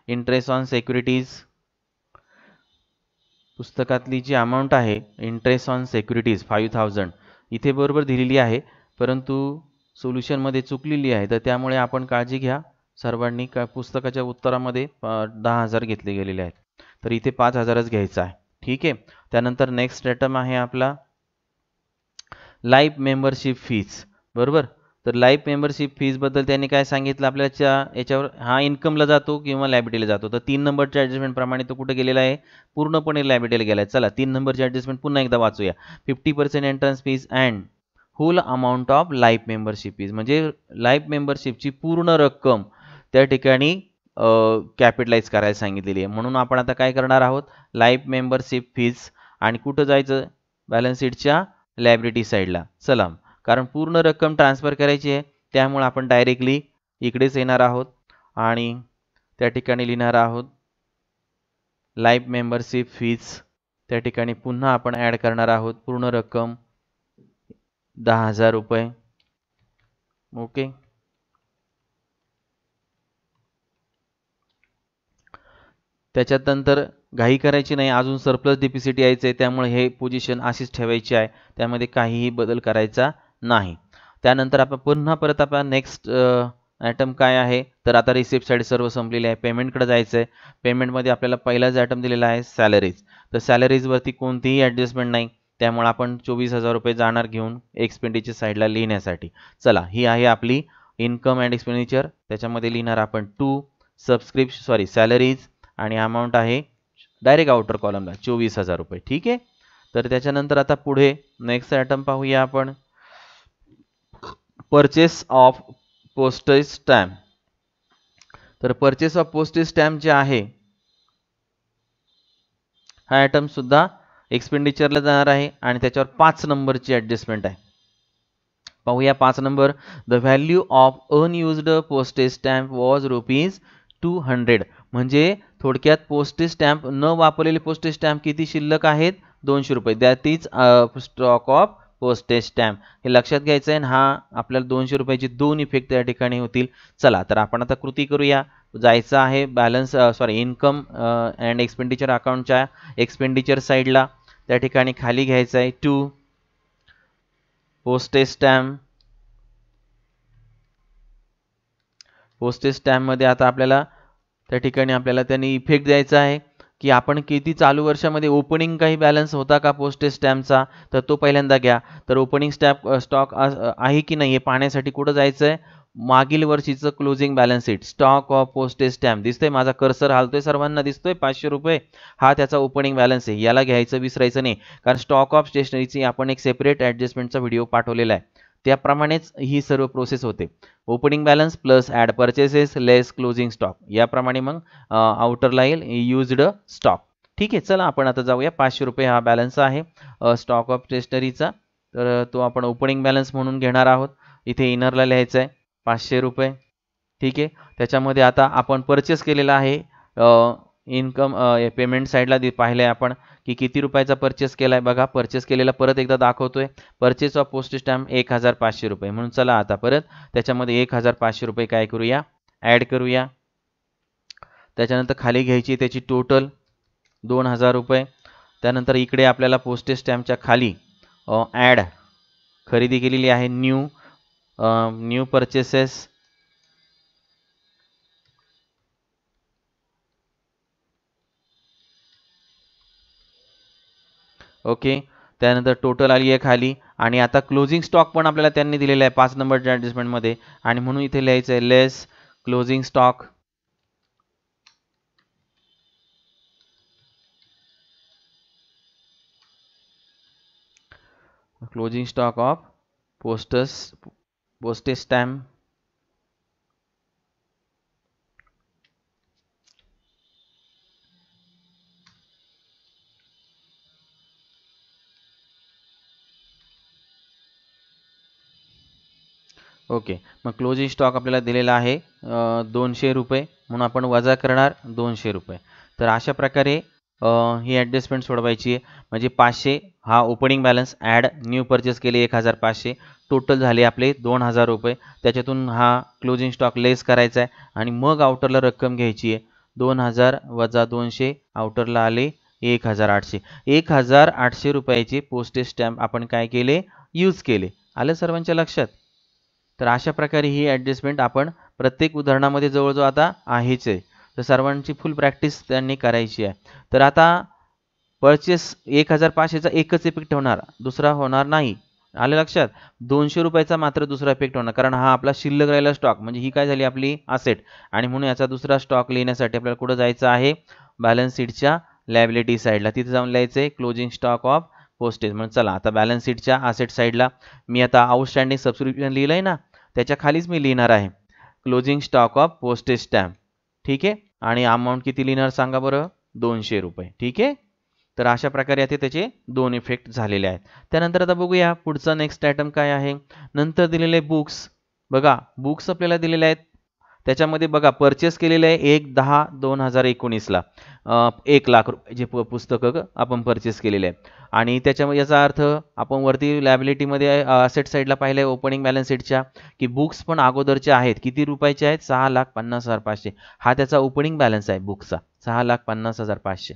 इंटरेस्ट ऑन सिक्युरिटीज. पुस्तकातली जी अमाऊंट आहे इंटरेस्ट ऑन सिक्युरिटीज 5,000 इथे बरोबर दिलेली आहे, परंतु सोल्युशनमध्ये चुकलेली आहे. तर त्यामुळे आपण काळजी घ्या सर्वांनी, का पुस्तकाच्या उत्तरामध्ये 10,000 घेतले गेलेले आहेत, तर इथे 5,000च घ्यायचं आहे. ठीक आहे. त्यानंतर नेक्स्ट आयटम आहे आपला लाईफ मेंबरशिप फीज. बरोबर. तर लाईफ मेंबरशिप फीजबद्दल त्यांनी काय सांगितलं आपल्याच्या याच्यावर, हा इन्कमला जातो किंवा लायबिलिटीला जातो. तर 3 नंबरच्या ॲडजस्टमेंट प्रमाणे तो कुठे गेलेला आहे, पूर्णपणे लायबिलिटीला गेला आहे. चला 3 नंबरची ॲडजस्टमेंट पुन्हा एकदा वाचूया. 50% entrance fees and whole amount of life membership fees. म्हणजे लाईफ मेंबरशिपची पूर्ण रक्कम त्या ठिकाणी कॅपिटलाइज करायला सांगितलेली आहे. म्हणून आपण आता काय करणार आहोत, लाईफ मेंबरशिप फीज आणि कुठं जायचं, बॅलन्स शीटच्या लायबिलिटी साईडला. चला, कारण पूर्ण रक्कम ट्रान्सफर करायची आहे, त्यामुळे आपण डायरेक्टली इकडेच येणार आहोत आणि त्या ठिकाणी लिहिणार आहोत लाईफ मेंबरशिप फीज. त्या ठिकाणी पुन्हा आपण ॲड करणार आहोत पूर्ण रक्कम 10,000 रुपये. ओके. त्याच्यानंतर घाई करायची नाही, अजून सरप्लस डिपॉझिट यायचं आहे, त्यामुळे हे पोझिशन अशीच ठेवायची आहे, त्यामध्ये काहीही बदल करायचा नाही. त्यानंतर आपण पुन्हा परत आपला नेक्स्ट आयटम काय आहे, तर आता रिसिप्ट साईड सर्व संपलेली आहे. पेमेंटकडे जायचं आहे. पेमेंटमध्ये आपल्याला पहिलाच आयटम दिलेला आहे सॅलरीज. तर सॅलरीजवरती कोणतीही ॲडजस्टमेंट नाही, त्यामुळे आपण 24,000 रुपये जाणार घेऊन एक्सपेंडिचर साईडला लिहिण्यासाठी. चला, ही आहे आपली इन्कम अँड एक्सपेंडिचर. त्याच्यामध्ये लिहिणार आपण सॅलरीज आणि अमाऊंट आहे डायरेक्ट आउटर कॉलमला 24,000 रुपये. ठीक आहे. तर त्याच्यानंतर आता पुढे नेक्स्ट आयटम पाहूया आपण, परचेस ऑफ पोस्टेज स्टॅम्प. तर परचेस ऑफ पोस्टेज स्टॅम्प जे आहे हा आयटम सुद्धा एक्सपेंडिचरला जाणार आहे आणि त्याच्यावर 5 नंबरची ॲडजस्टमेंट आहे. पाहूया 5 number. The value of unused postage stamp was ₹200. म्हणजे थोडक्यात पोस्टेज स्टॅम्प न वापरलेले पोस्टेज स्टॅम्प किती शिल्लक आहेत? 200 रुपये. That is stock of postage stamp. हे लक्षात घ्यायचं आहे. हा आपल्याला 200 रुपयाचे 2 इफेक्ट त्या ठिकाणी होतील. चला, तर आपण आता कृती करूया. जायचं आहे इन्कम अँड एक्सपेंडिचर अकाउंटच्या एक्सपेंडिचर साईडला. त्या ठिकाणी खाली घ्यायचं आहे टू पोस्टेज स्टॅम्प. पोस्टेज स्टॅम्पमध्ये आता आपल्याला त्या ठिकाणी त्यांनी इफेक्ट द्यायचा आहे की आपण किती चालू वर्षामध्ये ओपनिंग काही बॅलन्स होता का पोस्टेज स्टॅम्पचा, तर तो पहिल्यांदा घ्या. तर ओपनिंग स्टॉक आहे की नाही हे पाहण्यासाठी कुठं जायचं आहे, मागील वर्षीचं closing balance sheet stock of postage stamp. दिसतंय माझा कर्सर हालतोय, सर्वांना दिसतोय 500 रुपये. हा त्याचा ओपनिंग बॅलन्स आहे, याला घ्यायचं विसरायचं नाही. कारण स्टॉक ऑफ स्टेशनरीची आपण एक सेपरेट ॲडजस्टमेंटचा व्हिडिओ पाठवलेला आहे, त्याप्रमाणेच ही सर्व प्रोसेस होते. Opening balance plus add purchases less closing stock, याप्रमाणे मग आउटरला येईल युज्ड स्टॉक. ठीक आहे. चला, आपण आता जाऊया. 500 रुपये हा बॅलन्स आहे स्टॉक ऑफ स्टेशनरीचा, तर तो आपण ओपनिंग बॅलन्स म्हणून घेणार आहोत. इथे इनरला लिहायचं आहे 500 रुपये. ठीक आहे. त्याच्यामध्ये आता आपण परचेस केलेला आहे इन्कम पेमेंट साईडला पाहिलं आहे आपण की किती रुपयाचा परचेस केला आहे. बघा, परचेस केलेला परत एकदा दाखवतोय. परचेस ऑफ पोस्टेज स्टॅम्प 1,500 रुपये. म्हणून चला आता परत त्याच्यामध्ये 1,500 रुपये काय करूया, ॲड करूया. त्याच्यानंतर खाली घ्यायची त्याची टोटल 2,000 रुपये. त्यानंतर इकडे आपल्याला पोस्टेज स्टॅम्पच्या खाली ॲड खरेदी केलेली आहे न्यू परचेसेस. ओके. त्यानंतर टोटल आली आहे खाली आणि आता क्लोजिंग स्टॉक पण आपल्याला त्यांनी दिलेला आहे 5 नंबरच्या ॲडजस्टमेंटमध्ये, आणि म्हणून इथे लिहायचं आहे less closing stock. Closing stock of postage stamp. Okay. मग क्लोजिंग स्टॉक आपल्याला दिलेला आहे 200 रुपये, म्हणून आपण वजा करणार 200 रुपये. तर अशा प्रकारे ही ॲडजस्टमेंट सोडवायची आहे. म्हणजे 500 हा opening balance add new purchase केले 1,500, टोटल झाले आपले 2,000 रुपये. त्याच्यातून हा क्लोजिंग स्टॉक लेस करायचा आहे आणि मग आउटरला रक्कम घ्यायची आहे. 2,000 वजा 200 आउटरला आले 1,800. 1,800 रुपयाचे पोस्टेज स्टॅम्प आपण काय केले, यूज केले. आलं सर्वांच्या लक्षात? तर अशा प्रकारे ही ॲडजस्टमेंट आपण प्रत्येक उदाहरणामध्ये जवळजवळ आता आहेच आहे. तर सर्वांची फुल प्रॅक्टिस त्यांनी करायची आहे. तर आता परचेस 1,500चा एकच इफेक्ट होणार, दुसरा होणार नाही. आलं लक्षात? 200 रुपयाचा मात्र दुसरा इफेक्ट होणार, कारण हा आपला शिल्लक राहिला स्टॉक, म्हणजे ही काय झाली आपली असेट, आणि म्हणून याचा दुसरा स्टॉक लिहिण्यासाठी आपल्याला कुठं जायचं आहे, बॅलन्स शीटच्या लायबिलिटी साईडला. तिथे जाऊन लिहायचं आहे क्लोजिंग स्टॉक ऑफ पोस्टेज. म्हणून चला आता बॅलन्स शीटच्या असेट साईडला मी आता आउटस्टँडिंग सबस्क्रिप्शन लिहिलं आहे ना, त्याच्या खालीच मी लिहिणार आहे closing stock of postage stamp. ठीक आहे. आणि अमाऊंट किती लिहिणार सांगा बरं, 200 रुपये. ठीक आहे. तर अशा प्रकारे आता त्याचे 2 इफेक्ट झालेले आहेत. त्यानंतर आता बघूया पुढचा नेक्स्ट आयटम काय आहे. नंतर दिलेले बुक्स बघा बुक्स आपल्याला दिलेले आहेत, त्याच्यामध्ये बघा परचेस केलेले आहे 1/10/2019ला 1,00,000 रुपयाची पुस्तकं आपण परचेस केलेले आहे. आणि त्याच्यामध्ये याचा अर्थ आपण वरती लायबिलिटीमध्ये असेट साईडला पाहिलं आहे ओपनिंग बॅलन्स शीटच्या की बुक्स पण अगोदरचे आहेत. किती रुपयाचे आहेत? 6,50,500. हा त्याचा ओपनिंग बॅलन्स आहे बुक्सचा, 6,50,500.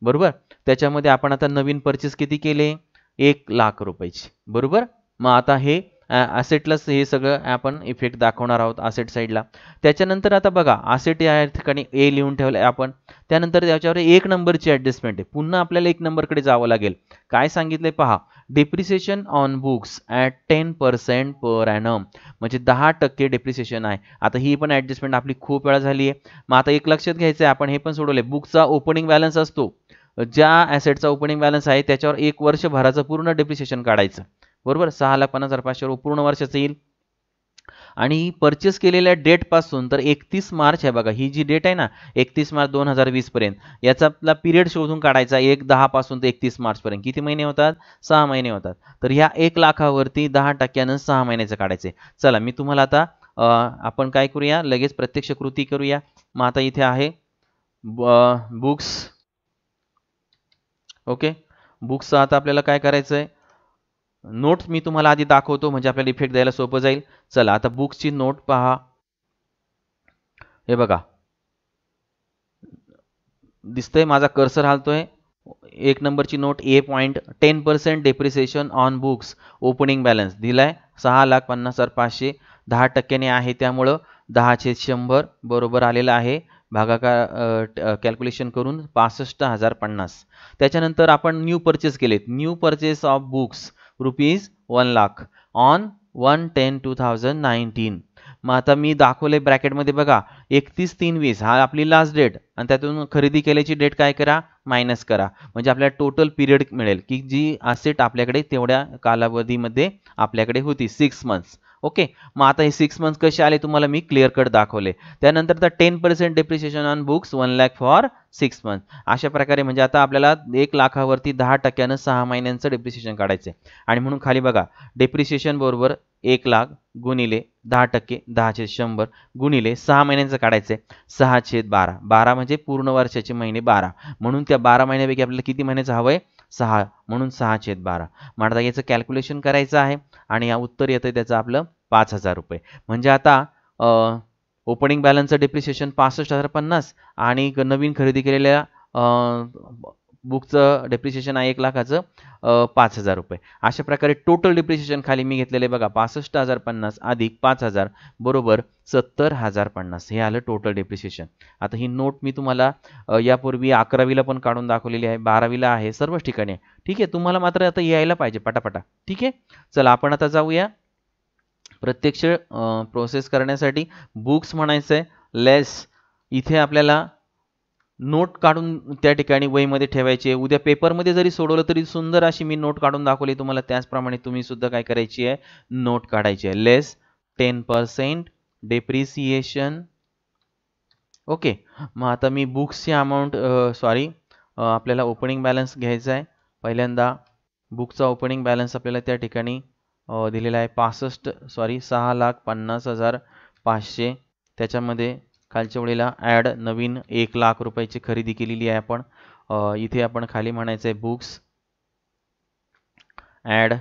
बरोबर. त्याच्यामध्ये आपण आता नवीन परचेस किती केले? 1,00,000 रुपयाची. बरोबर. मग आता हे असेटलाच हे सगळं आपण इफेक्ट दाखवणार आहोत असेट साईडला. त्याच्यानंतर आता बघा असेट या ठिकाणी ए लिहून ठेवलं आहे आपण. त्यानंतर त्याच्यावर 1 नंबरची ॲडजस्टमेंट आहे. पुन्हा आपल्याला 1 नंबरकडे जावं लागेल. काय सांगितलंय पहा, depreciation on books at 10% per annum, म्हणजे 10% डेप्रिसिएशन आहे. आता ही पण ॲडजस्टमेंट आपली खूप वेळा झाली आहे. मग आता एक लक्षात घ्यायचं आहे, आपण हे पण सोडवले. बुकचा ओपनिंग बॅलन्स असतो, ज्या ॲसेटचा ओपनिंग बॅलन्स आहे त्याच्यावर 1 वर्षभराचं पूर्ण डेप्रिसिएशन काढायचं. बरोबर. 6,50,500 पूर्ण वर्षाचं येईल. आणि परचेस केलेल्या डेट पासून तर 31 मार्च आहे बघा, ही जी डेट आहे ना 31 मार्च 2020 पर्यंत, याचा आपला पिरियड शोधून काढायचा. 1/10 पासून ते 31 मार्च पर्यंत किती महिने होतात? 6 महिने होतात. तर ह्या 1,00,000वरती 10%नं 6 महिन्याचं काढायचे. चला मी तुम्हाला आता आपण काय करूया, लगेच प्रत्यक्ष कृती करूया. मग आता इथे आहे बुक्स. ओके. बुक्सचं आता आपल्याला काय करायचं आहे, नोट्स मी तुम्हाला आधी दाखवतो म्हणजे आपल्याला इफेक्ट द्यायला सोपं जाईल. चला आता बुक्सची नोट पहा. हे बघा दिसतंय, माझा कर्सर हालतोय. 1 नंबरची note A point, 10% depreciation on books opening balance दिलाय 6,50,500. 10%ने आहे त्यामुळं 10/100 बरोबर आलेलं आहे. भागाकार कॅल्क्युलेशन करून 65,050. त्याच्यानंतर आपण न्यू परचेस केलेत. New purchase of books ₹1,00,000 on 1/10/2019. मग आता मी दाखवले ब्रॅकेटमध्ये बघा 31/3/20 हा आपली लास्ट डेट, आणि त्यातून खरेदी केल्याची डेट काय करा, मायनस करा. म्हणजे आपल्याला टोटल पिरियड मिळेल की जी असेट आपल्याकडे तेवढ्या कालावधीमध्ये आपल्याकडे होती 6 मंथ्स. ओके. मग आता हे 6 मंथ्स कसे आले तुम्हाला मी क्लिअर कट दाखवले. त्यानंतर the 10% depreciation on books 1,00,000 for 6 months. अशा प्रकारे म्हणजे आता आपल्याला 1,00,000वरती 10%नं 6 महिन्यांचं डेप्रिसिएशन काढायचं. आणि म्हणून खाली बघा डेप्रिसिएशन बरोबर 1,00,000 गुणिले 10%, 10/100 गुणिले 6 महिन्यांचं काढायचं आहे 6/12. 12 म्हणजे पूर्ण वर्षाचे महिने 12, म्हणून त्या 12 महिन्यापैकी आपल्याला किती महिन्याचं हवं आहे? 6, म्हणून 6/12. मग आता याचं कॅल्क्युलेशन करायचं आहे आणि या उत्तर येतं त्याचं आपलं 5,000 रुपये. म्हणजे आता ओपनिंग बॅलन्सचं डेप्रिसिएशन 65,050 आणि नवीन खरेदी केलेल्या बुकचं डेप्रिसिएशन आहे 1,00,000चं 5,000 रुपये. अशा प्रकारे टोटल डेप्रिसिएशन खाली मी घेतलेले बघा 65,050 अधिक 5,000 बरोबर 70,050. हे आलं टोटल डेप्रिसिएशन. आता ही नोट मी तुम्हाला यापूर्वी 11वीला पण काढून दाखवलेली आहे, 12वीला आहे, सर्वच ठिकाणी आहे. ठीक आहे. तुम्हाला मात्र आता यायला पाहिजे पटापटा. ठीक आहे. चला आपण आता जाऊया प्रत्यक्ष प्रोसेस करण्यासाठी. बुक्स म्हणायचं आहे लेस. इथे आपल्याला नोट काढून त्या ठिकाणी वहीमध्ये ठेवायची आहे. उद्या पेपरमध्ये जरी सोडवलं तरी सुंदर अशी मी नोट काढून दाखवली तुम्हाला, त्याचप्रमाणे तुम्ही सुद्धा काय करायची आहे, नोट काढायची आहे. लेस 10% डेप्रिसिएशन. ओके. मग आता मी बुक्सची अमाऊंट आपल्याला ओपनिंग बॅलन्स घ्यायचा आहे. पहिल्यांदा बुकचा ओपनिंग बॅलन्स आपल्याला त्या ठिकाणी दिलेला आहे 6,50,500. त्याच्यामध्ये खालच्या ओळीला ॲड नवीन 1,00,000 रुपयाची खरेदी केलेली आहे आपण. इथे आपण खाली म्हणायचं आहे books add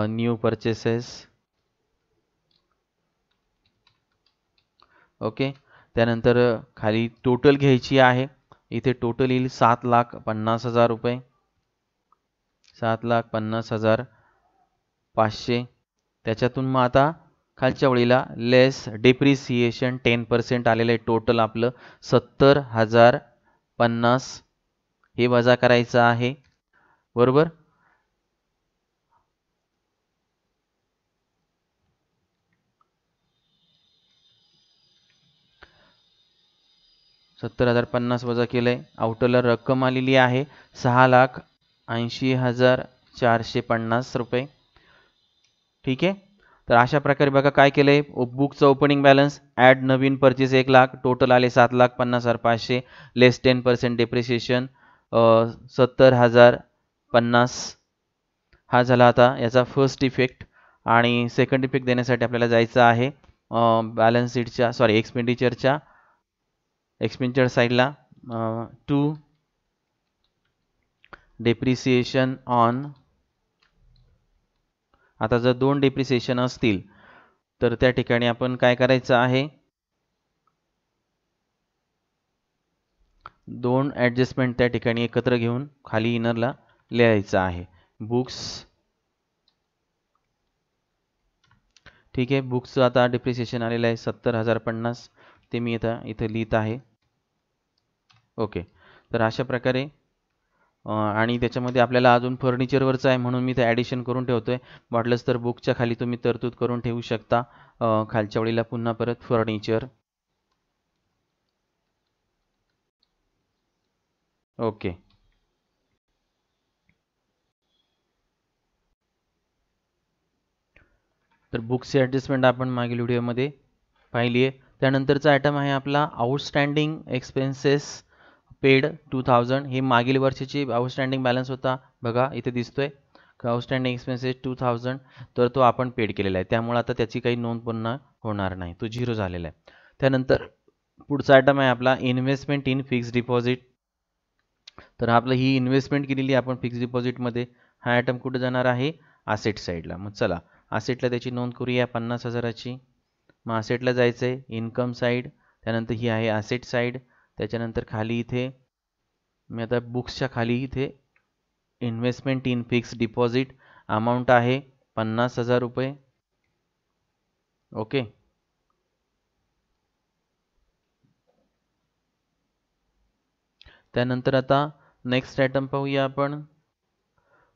new purchases. Okay. त्यानंतर खाली टोटल घ्यायची आहे. इथे टोटल येईल 7,50,000 रुपये, 7,50,500. त्याच्यातून मग आता खालच्या ओळीला लेस डेप्रिसिएशन 10% आलेलं आहे. टोटल आपलं 70,050 हे वजा करायचं आहे. बरोबर. $70,050 वजा केलंय. आउटरला रक्कम आलेली आहे 6,80,450 रुपये. ठीक आहे. तर अशा प्रकारे बघा काय केलंय, बुकचं ओपनिंग बॅलन्स ॲड नवीन परचेस 1,00,000, टोटल आले 7,50,500 लेस 10% डेप्रिसिएशन 70,050. हा झाला आता याचा फर्स्ट इफेक्ट. आणि सेकंड इफेक्ट देण्यासाठी आपल्याला जायचं आहे बॅलन्स शीटच्या एक्सपेंडिचर साईडला टू डेप्रिसिएशन ऑन. आता जर 2 डेप्रिसिएशन असतील तर त्या ठिकाणी आपण काय करायचं आहे, 2 ॲडजस्टमेंट त्या ठिकाणी एकत्र घेऊन खाली इनरला लिहायचं आहे बुक्स. ठीक आहे, बुक्सचं आता डिप्रिसिएशन आलेलं आहे 70,050, ते मी इथं लिहित आहे. ओके, तर अशा प्रकारे आणि त्याच्यामध्ये आपल्याला अजून फर्निचरवरचं आहे म्हणून मी ते ॲडिशन करून ठेवतोय. वाटलंच तर बुकच्या खाली तुम्ही तरतूद करून ठेवू शकता. खालच्या ओळीला पुन्हा परत फर्निचर. ओके, तर बुक्सची ॲडजस्टमेंट आपण मागील व्हिडिओमध्ये पाहिली आहे. त्यानंतरचा आयटम आहे आपला आउटस्टँडिंग एक्सपेन्सेस पेड 2000. हे मागील वर्षाची आउटस्टँडिंग बॅलन्स होता, बघा इथे दिसतोय आउटस्टँडिंग एक्सपेन्सेस 2000, तर तो आपण पेड केलेला आहे, त्यामुळे आता त्याची काही नोंद पुन्हा होणार नाही, तो 0 झालेला आहे. त्यानंतर पुढचा आयटम आहे आपला इन्व्हेस्टमेंट इन फिक्स्ड डिपॉझिट. तर आपलं ही इन्व्हेस्टमेंट केलेली आपण फिक्स डिपॉझिटमध्ये, हा आयटम कुठे जाणार आहे, असेट साईडला. मग चला असेटला त्याची नोंद करूया 50,000ची. मग असेटला जायचं आहे, इन्कम साईड, त्यानंतर ही आहे असेट साईड. त्याच्यानंतर खाली इथे मी आता बुक्सच्या खाली इथे investment in fix deposit amount आहे 50,000 रुपये. ओके, त्यानंतर आता नेक्स्ट आयटम पाहूया आपण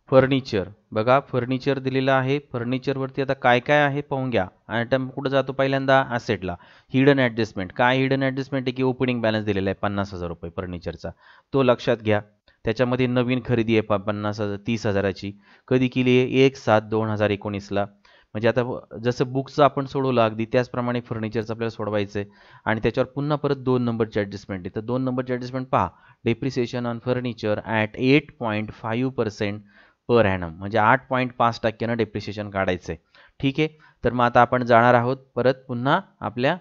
फर्निचर. बघा फर्निचर दिलेलं आहे, फर्निचरवरती आता काय काय आहे पाहून घ्या. आयटम कुठं जातो, पहिल्यांदा ॲसेटला. हिडन ॲडजस्टमेंट, काय हिडन ॲडजस्टमेंट आहे की ओपनिंग बॅलन्स दिलेला आहे 50,000 रुपये फर्निचरचा, तो लक्षात घ्या. त्याच्यामध्ये नवीन खरेदी आहे 30,000ची, कधी केली आहे 1/7/2019ला. म्हणजे आता जसं बुक्सचं आपण सोडवलं अगदी त्याचप्रमाणे फर्निचरचं आपल्याला सोडवायचं आहे. आणि त्याच्यावर पुन्हा परत 2 नंबरची ॲडजस्टमेंट आहे, तर 2 नंबरची ॲडजस्टमेंट पहा, depreciation on furniture at 8.5% per annum, म्हणजे 8.5% डेप्रिसिएशन काढायचं आहे. ठीक आहे, तर मग आता आपण जाणार आहोत परत पुन्हा आपल्या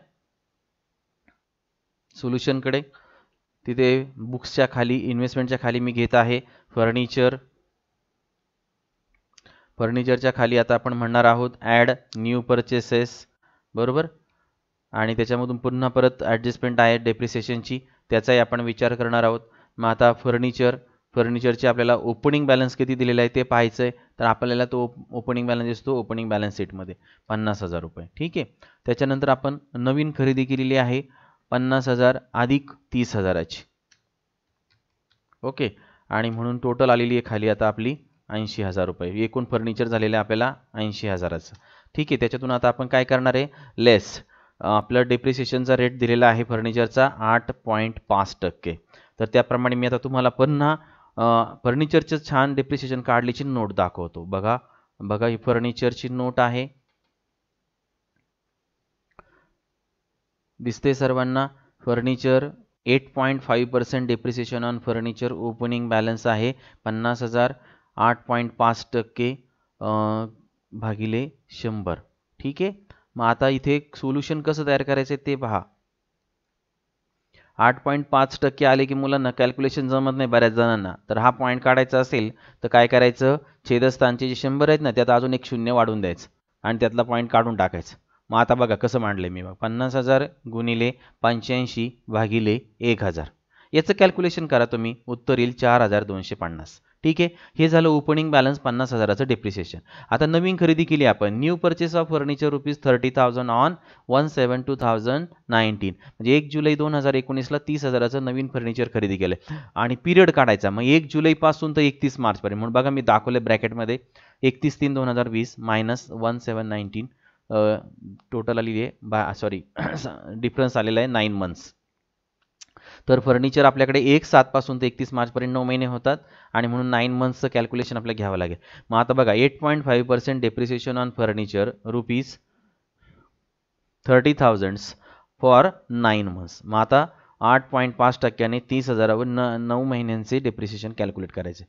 सोल्युशनकडे. तिथे बुक्सच्या खाली इन्व्हेस्टमेंटच्या खाली मी घेत आहे फर्निचर. फर्निचरच्या खाली आता आपण म्हणणार आहोत ॲड न्यू परचेसेस, बरोबर. आणि त्याच्यामधून पुन्हा परत ॲडजस्टमेंट आहे डेप्रिसिएशनची, त्याचाही आपण विचार करणार आहोत. मग आता फर्निचरचे आपल्याला ओपनिंग बॅलन्स किती दिलेला आहे ते पाहायचं आहे. तर आपल्याला तो ओपनिंग बॅलन्स दिसतो ओपनिंग बॅलन्स शीटमध्ये 50,000 रुपये. ठीक आहे, त्याच्यानंतर आपण नवीन खरेदी केलेली आहे 50,000 अधिक 30,000ची. ओके, आणि म्हणून टोटल आलेली आहे खाली आता आपली 80,000 रुपये. एकूण फर्निचर झालेलं आहे आपल्याला 80,000चं. ठीक आहे, त्याच्यातून आता आपण काय करणार आहे, लेस आपलं डेप्रिसिएशनचा रेट दिलेला आहे फर्निचरचा 8.5%. तर त्याप्रमाणे मी आता तुम्हाला पुन्हा फर्निचरचं छान डेप्रिसिएशन काढल्याची नोट दाखवतो. बघा बघा, ही फर्निचरची नोट आहे, दिसते सर्वांना. Furniture 8.5% depreciation on furniture, opening balance आहे 50,000, 8.5% भागिले 100. ठीक आहे, मग आता इथे सोल्युशन कसं तयार करायचं ते पहा. 8.5% आले की मुलांना कॅल्क्युलेशन जमत नाही बऱ्याच जणांना, तर हा पॉईंट काढायचा असेल तर काय करायचं, छेदस्थानचे जे 100 आहेत ना त्यात अजून एक 0 वाढून द्यायचं आणि त्यातला पॉईंट काढून टाकायचं. मग आता बघा कसं मांडलंय मी, 50,000 गुणिले 85 भागिले 1000, याचं कॅल्क्युलेशन करा तुम्ही, उत्तर येईल 4,250. ठीक आहे, हे झालं ओपनिंग बॅलन्स 50,000चं डेप्रिसिएशन. आता नवीन खरेदी केली आपण, new purchase of furniture ₹30,000 on 1/7/2019, म्हणजे 1 जुलै 2019ला 30,000चं नवीन फर्निचर खरेदी केलं. आणि पिरियड काढायचा, मग 1 जुलैपासून तर 31 मार्चपर्यंत. म्हणून बघा मी दाखवले ब्रॅकेटमध्ये 31/3/2020 मायनस 1/7/19, टोटल आलेली आहे डिफरन्स आलेला आहे 9 मंथ्स. तर फर्निचर आपल्याकडे 1/7 पासून ते 31 मार्चपर्यंत 9 महिने होतात आणि म्हणून 9 मंथचं कॅल्क्युलेशन आपल्याला घ्यावं लागेल. मग आता बघा 8.5% depreciation on furniture ₹30,000 for 9 months. मग आता 8.5%ने 30,000वर 9 महिन्यांचे डेप्रिसिएशन कॅल्क्युलेट करायचे.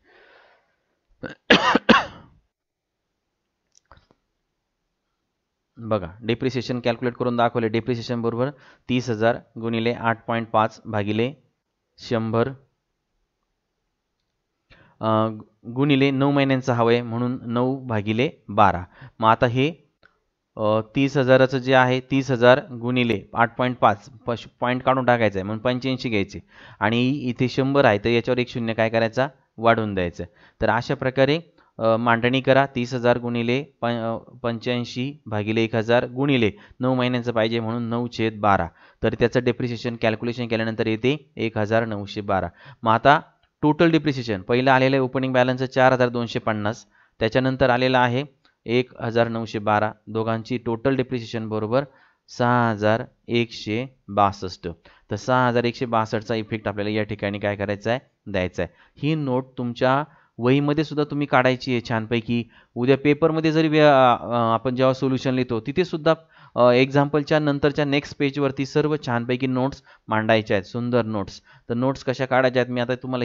बघा डेप्रिसिएशन कॅल्क्युलेट करून दाखवले. डेप्रिसिएशन बरोबर 30,000 गुणिले 8.5 भागिले 100 गुणिले 9 महिन्यांचा हवं आहे म्हणून 9 भागिले 12. मग आता हे 30,000चं जे आहे 30,000 गुणिले 8.5 पॉईंट काढून टाकायचं आहे म्हणून 85 घ्यायचे आणि इथे 100 आहे तर याच्यावर एक शून्य काय करायचा वाढवून द्यायचं. तर अशा प्रकारे मांडणी करा. 30,000 गुणिले 85 भागिले 1,000 गुणिले 9 महिन्यांचं पाहिजे म्हणून 9/12. तर त्याचं डेप्रिसिएशन कॅल्क्युलेशन केल्यानंतर येते 1,912. मग आता टोटल डिप्रिसिएशन पहिलं आलेलं आहे ओपनिंग बॅलन्स 4,250, त्याच्यानंतर आलेलं आहे 1,912. दोघांची टोटल डिप्रिसिएशन बरोबर 6,162. तर 6,162चा इफेक्ट आपल्याला या ठिकाणी काय करायचा आहे द्यायचा आहे. ही नोट तुमच्या वहीमध्ये सुद्धा तुम्ही काढायची आहे छानपैकी. उद्या पेपरमध्ये जरी आपण जेव्हा सोल्युशन लिहितो तिथे सुद्धा एक्झाम्पलच्या नंतरच्या नेक्स्ट पेजवरती सर्व छानपैकी नोट्स मांडायच्या आहेत, सुंदर नोट्स. तर नोट्स कशा काढायच्या आहेत मी आता तुम्हाला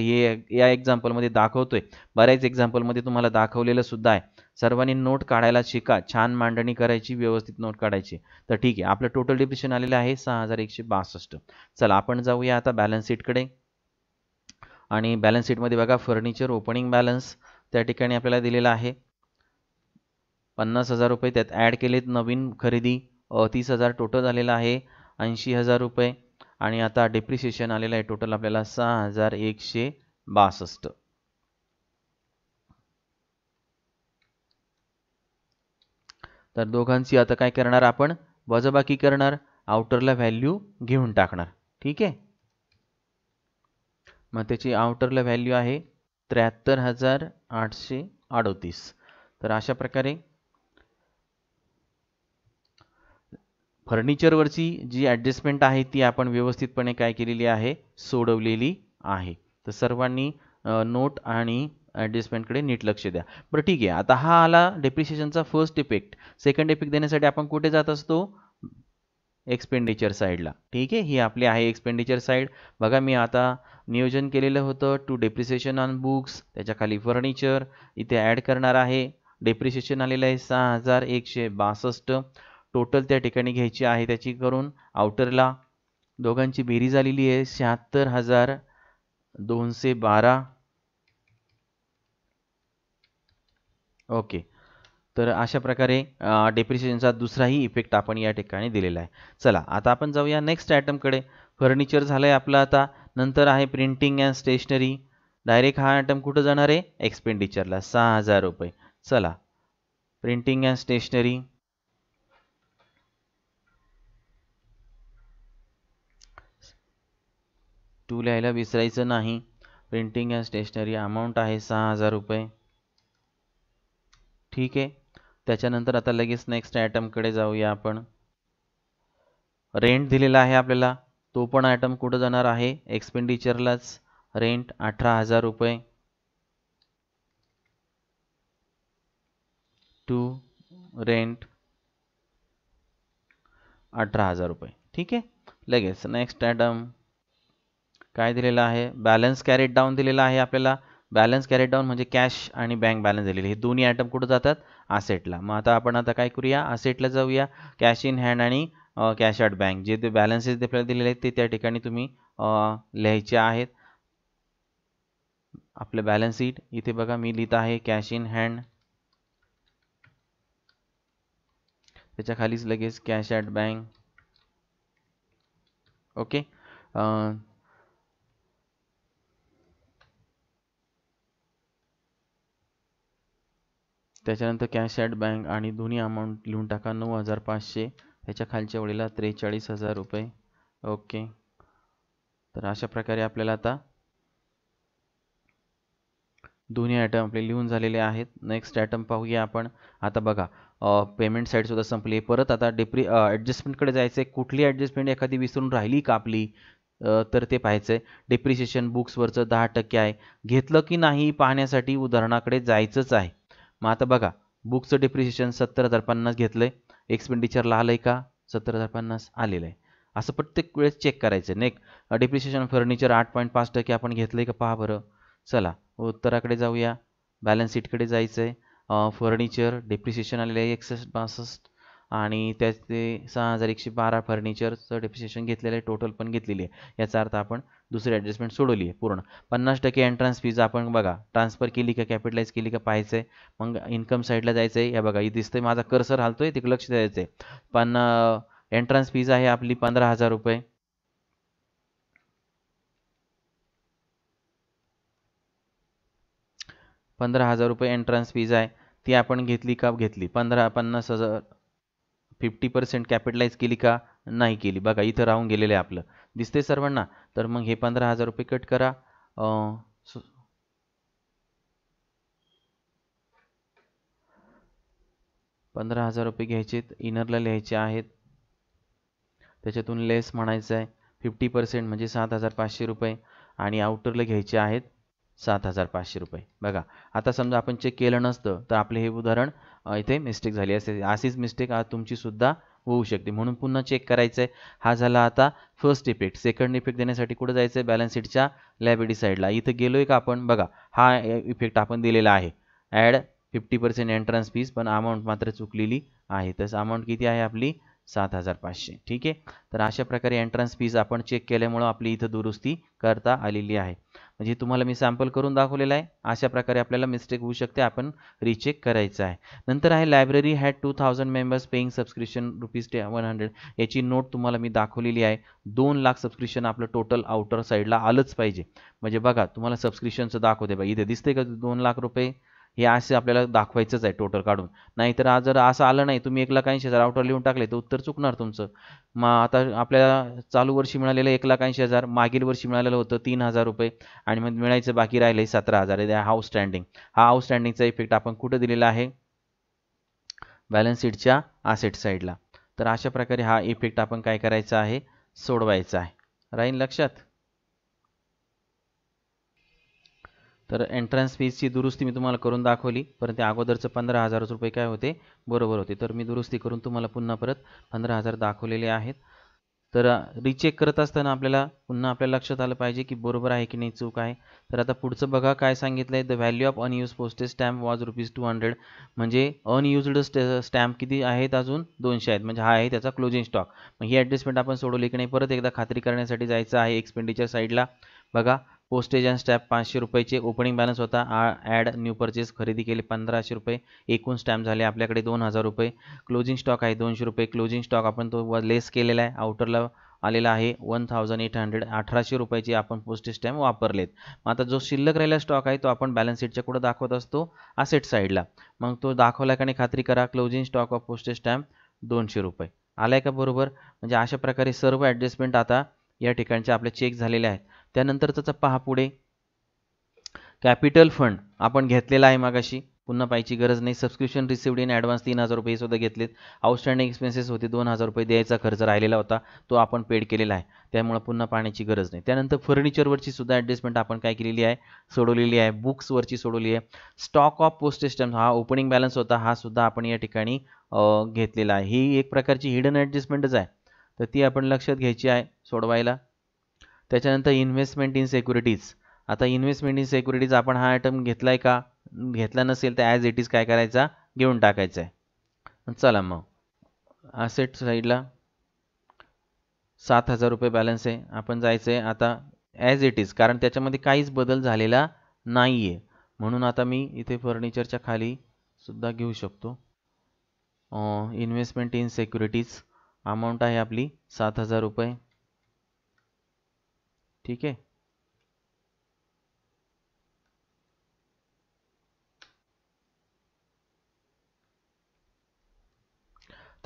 या एक्झाम्पलमध्ये दाखवतोय. बऱ्याच एक्झाम्पलमध्ये तुम्हाला दाखवलेलं सुद्धा आहे. सर्वांनी नोट काढायला शिका, छान मांडणी करायची, व्यवस्थित नोट काढायची. तर ठीक आहे, आपलं टोटल डिप्रिसिएशन आलेलं आहे 6,162. चला आपण जाऊया आता बॅलन्स शीटकडे. आणि बॅलन्स शीटमध्ये बघा फर्निचर ओपनिंग बॅलन्स त्या ठिकाणी आपल्याला दिलेला आहे 50,000 रुपये. त्यात ॲड केलेत नवीन खरेदी 30,000 टोटल झालेला आहे 80,000 रुपये. आणि आता डेप्रिसिएशन आलेलं आहे टोटल आपल्याला 6,162. तर दोघांची आता काय करणार आपण वजाबाकी करणार, आउटरला व्हॅल्यू घेऊन टाकणार. ठीक आहे, मग त्याची आउटरला व्हॅल्यू आहे 73,838. तर अशा प्रकारे फर्निचरवरची जी ॲडजस्टमेंट आहे ती आपण व्यवस्थितपणे काय केलेली आहे सोडवलेली आहे. तर सर्वांनी नोट आणि ॲडजस्टमेंटकडे नीट लक्ष द्या. बरं ठीक आहे, आता हा आला डेप्रिसिएशनचा फर्स्ट इफेक्ट. सेकंड इफेक्ट देण्यासाठी आपण कुठे जात असतो एक्सपेंडिचर साईडला. ठीक आहे, ही आपली आहे एक्सपेंडिचर साईड. बघा मी आता नियोजन केलेलं होतं टू डेप्रिसिएशन ऑन बुक्स, त्याच्या खाली फर्निचर, इथे ॲड करणार आहे. डेप्रिसिएशन आलेलं आहे 6,162. टोटल त्या ठिकाणी घ्यायची आहे त्याची करून आउटरला. दोघांची बेरीज आलेली आहे 76,212. ओके, तर अशा प्रकारे डेप्रिसिएशनचा दुसराही इफेक्ट आपण या ठिकाणी दिलेला आहे. चला आता आपण जाऊया नेक्स्ट आयटमकडे. फर्निचर झालं आहे आपलं आता. नंतर आहे प्रिंटिंग अँड स्टेशनरी. डायरेक्ट हा आयटम कुठं जाणार आहे एक्सपेंडिचरला 6,000 रुपये. चला प्रिंटिंग अँड स्टेशनरी. टू लिहायला विसरायचं नाही. प्रिंटिंग अँड स्टेशनरी अमाऊंट आहे 6,000 रुपये. ठीक आहे, त्याच्यानंतर आता लगेच नेक्स्ट आयटमकडे जाऊया आपण. रेंट दिलेला आहे आपल्याला, तो पण आयटम कुठं जाणार आहे एक्सपेंडिचरलाच. रेंट 18,000 रुपये. टू रेंट 18,000 रुपये. ठीक आहे, लगेच नेक्स्ट आयटम काय दिलेला आहे बॅलन्स कॅरेट डाऊन दिलेला आहे आपल्याला. बॅलन्स कॅरेट डाऊन म्हणजे कॅश आणि बँक बॅलन्स दिलेले, हे दोन्ही आयटम कुठं जातात असेटला. मग आता आपण आता काय करूया असेटला जाऊया. कॅश इन हँड आणि कॅश आउट बँक जे ते बॅलन्सेस आपल्याला दिलेले आहेत ते त्या ठिकाणी तुम्ही लिहायचे आहेत. आपलं बॅलन्स शीट इथे बघा मी लिहित आहे कॅश इन हँड, त्याच्या खालीच लगेच कॅश आउट बँक. ओके, त्याच्यानंतर कॅश ॲट बँक आणि दोन्ही अमाऊंट लिहून टाका 9,500. त्याच्या खालच्या वेळेला 43,000 रुपये. ओके, तर अशा प्रकारे आपल्याला आता दोन्ही आयटम आपले लिहून झालेले आहेत. नेक्स्ट आयटम पाहूया आपण. आता बघा पेमेंट साईडसुद्धा संपली. परत आता ॲडजस्टमेंटकडे जायचं आहे. कुठली ॲडजस्टमेंट एखादी विसरून राहिली का आपली तर ते पाहायचं आहे. डेप्रिसिएशन बुक्सवरचं 10% आहे, घेतलं की नाही पाहण्यासाठी उदाहरणाकडे जायचंच आहे. मग आता बघा बुकचं डेप्रिसिएशन 70,050 घेतलं आहे, एक्सपेंडिचरला आलं आहे का 70,050 आलेलं आहे. असं प्रत्येक वेळेस चेक करायचं. डेप्रिसिएशन फर्निचर 8.5% आपण घेतलं आहे का पहा बरं. चला उत्तराकडे जाऊया. बॅलन्स शीटकडे जायचं आहे. फर्निचर डेप्रिसिएशन आलेलं आहे 61,62. आणि त्याचे 6112 फर्निचरचं डेप्रिसिएशन घेतलेलं आहे, टोटल पण घेतलेली आहे. याचा अर्थ आपण दुसरी ॲडजस्टमेंट सोडवली आहे पूर्ण. 50% एंट्रन्स फीज आपण बघा ट्रान्सफर केली का कॅपिटलाइज केली का पाहायचं आहे. मग इन्कम साईडला जायचं आहे. या बघा इथे दिसतंय माझा कर्सर हालतोय, तिकडे लक्ष द्यायचं आहे. पण एंट्रन्स फीज आहे आपली 15,000 रुपये. 15,000 रुपये एंट्रन्स फीज आहे, ती आपण घेतली का घेतली. 50,000 50% कॅपिटलाइज केली का नाही केली. बघा इथं राहून गेलेलं आहे आपलं, दिसते सर्वांना. तर मग हे 15,000 रुपये कट करा. 15,000 रुपये घ्यायचे, इनरला लिहायचे आहेत, त्याच्यातून लेस म्हणायचं आहे 50% म्हणजे 7,500 रुपये आणि आउटरला घ्यायचे आहेत 7,500 रुपये. बघा आता समजा आपण चेक केलं नसतं तर आपले हे उदाहरण इथे मिस्टेक झाली असते. अशीच मिस्टेक तुमची सुद्धा होऊ शकते, म्हणून पुन्हा चेक करायचं आहे. हा झाला आता फर्स्ट इफेक्ट. सेकंड इफेक्ट देण्यासाठी कुठं जायचं आहे, बॅलन्स शीटच्या लायबिलिटी साईडला. इथं गेलोय का आपण, बघा हा इफेक्ट आपण दिलेला आहे, ॲड 50% एंट्रन्स फीज, पण अमाऊंट मात्र चुकलेली आहे. तसं अमाऊंट किती आहे आपली 7,500. ठीक आहे. तर अशा प्रकारे एंट्रन्स फीज आपण चेक केल्यामुळं आपली इथं दुरुस्ती करता आलेली आहे. म्हणजे तुम्हाला मी सॅम्पल करून दाखवलेलं आहे. अशा प्रकारे आपल्याला मिस्टेक होऊ शकते, आपण रिचेक करायचं आहे. नंतर आहे library had 2,000 members paying subscription ₹100. याची नोट तुम्हाला मी दाखवलेली आहे. 2 लाख सबस्क्रिप्शन आपलं टोटल आउटर साईडला आलंच पाहिजे. म्हणजे बघा तुम्हाला सबस्क्रिप्शनचं दाखवते बघा, इथे दिसते का 2 लाख रुपये, हे असे आपल्याला दाखवायचंच आहे टोटल काढून. नाहीतर आज जर असं आलं नाही, तुम्ही 1,80,000 आउटर लिहून टाकले तर उत्तर चुकणार तुमचं. मग आता आपल्याला चालू वर्षी मिळालेलं 1,80,000, मागील वर्षी मिळालेलं होतं 3,000 रुपये आणि मग मिळायचं बाकी राहिले 17,000. हा आउटस्टँडिंग. हा आउटस्टँडिंगचा इफेक्ट आपण कुठं दिलेला आहे, बॅलन्स शीटच्या असेट साईडला. तर अशा प्रकारे हा इफेक्ट आपण काय करायचा आहे, सोडवायचा आहे. राहील लक्षात. तर एंट्रन्स फीजची दुरुस्ती मी तुम्हाला करून दाखवली, परंतु त्या अगोदरचं 15,000 रुपये काय होते, बरोबर होते. तर मी दुरुस्ती करून तुम्हाला पुन्हा परत 15,000 दाखवलेले आहेत. तर रिचेक करत असताना आपल्याला पुन्हा आपल्या लक्षात आलं पाहिजे की बरोबर आहे की नाही, चूक आहे. तर आता पुढचं बघा काय सांगितलं आहे, the value of unused postage stamp was ₹200. म्हणजे अनयुज्ड स्टॅम्प किती आहेत, अजून 200 आहेत. म्हणजे हा आहे त्याचा क्लोजिंग स्टॉक. मग ही ॲडजस्टमेंट आपण सोडवली की नाही, परत एकदा खात्री करण्यासाठी जायचं आहे एक्सपेंडिचर साईडला. बघा पोस्टेज अँड स्टॅम्प 500 रुपयाचे ओपनिंग बॅलन्स होता, ॲड न्यू परचेस खरेदी केले 1,500 रुपये, एकूण स्टॅम्प झाले आपल्याकडे 2,000 रुपये. क्लोजिंग स्टॉक आहे 200 रुपये. क्लोजिंग स्टॉक आपण तो लेस केलेला आहे, आउटरला आलेला आहे 1,800. 1,800 रुपयाचे आपण पोस्टेज स्टॅम्प वापरलेत. मग आता जो शिल्लक राहिलेला स्टॉक आहे तो आपण बॅलन्स शीटच्या कुठं दाखवत असतो, असेट साईडला. मग तो दाखवला का नाही खात्री करा. Closing stock of postage stamp 200 रुपये आलाय का बरोबर. म्हणजे अशा प्रकारे सर्व ॲडजस्टमेंट आता या ठिकाणचे आपले चेक झालेले आहेत. त्यानंतर त्याचा पहा पुढे कॅपिटल फंड आपण घेतलेला आहे मागाशी, पुन्हा पाहायची गरज नाही. सबस्क्रिप्शन रिसिव्ड इन ॲडव्हान्स 3,000 रुपये सुद्धा घेतलेत. आउटस्टँडिंग एक्सपेन्सेस होते 2,000 रुपये, द्यायचा खर्च राहिलेला होता तो आपण पेड केलेला आहे, त्यामुळे पुन्हा पाहण्याची गरज नाही. त्यानंतर फर्निचरवरची सुद्धा ॲडजस्टमेंट आपण काय केलेली आहे, सोडवलेली आहे. बुक्सवरची सोडवली आहे. स्टॉक ऑफ पोस्टेज स्टॅम्प हा ओपनिंग बॅलन्स होता, हा सुद्धा आपण या ठिकाणी घेतलेला आहे. ही एक प्रकारची हिडन ॲडजस्टमेंटच आहे, तर ती आपण लक्षात घ्यायची आहे सोडवायला. त्याच्यानंतर इन्व्हेस्टमेंट इन सेक्युरिटीज. आता इन्व्हेस्टमेंट इन सेक्युरिटीज आपण हा आयटम घेतलाय का, घेतला नसेल तर ॲज इट इज काय करायचा, घेऊन टाकायचा आहे. चला मग असेट साईडला 7,000 रुपये बॅलन्स आहे, आपण जायचं आहे आता ॲज इट इज, कारण त्याच्यामध्ये काहीच बदल झालेला नाही आहे. म्हणून आता मी इथे फर्निचरच्या खाली सुद्धा घेऊ शकतो. इन्व्हेस्टमेंट इन सेक्युरिटीज अमाऊंट आहे आपली 7,000 रुपये. ठीक आहे.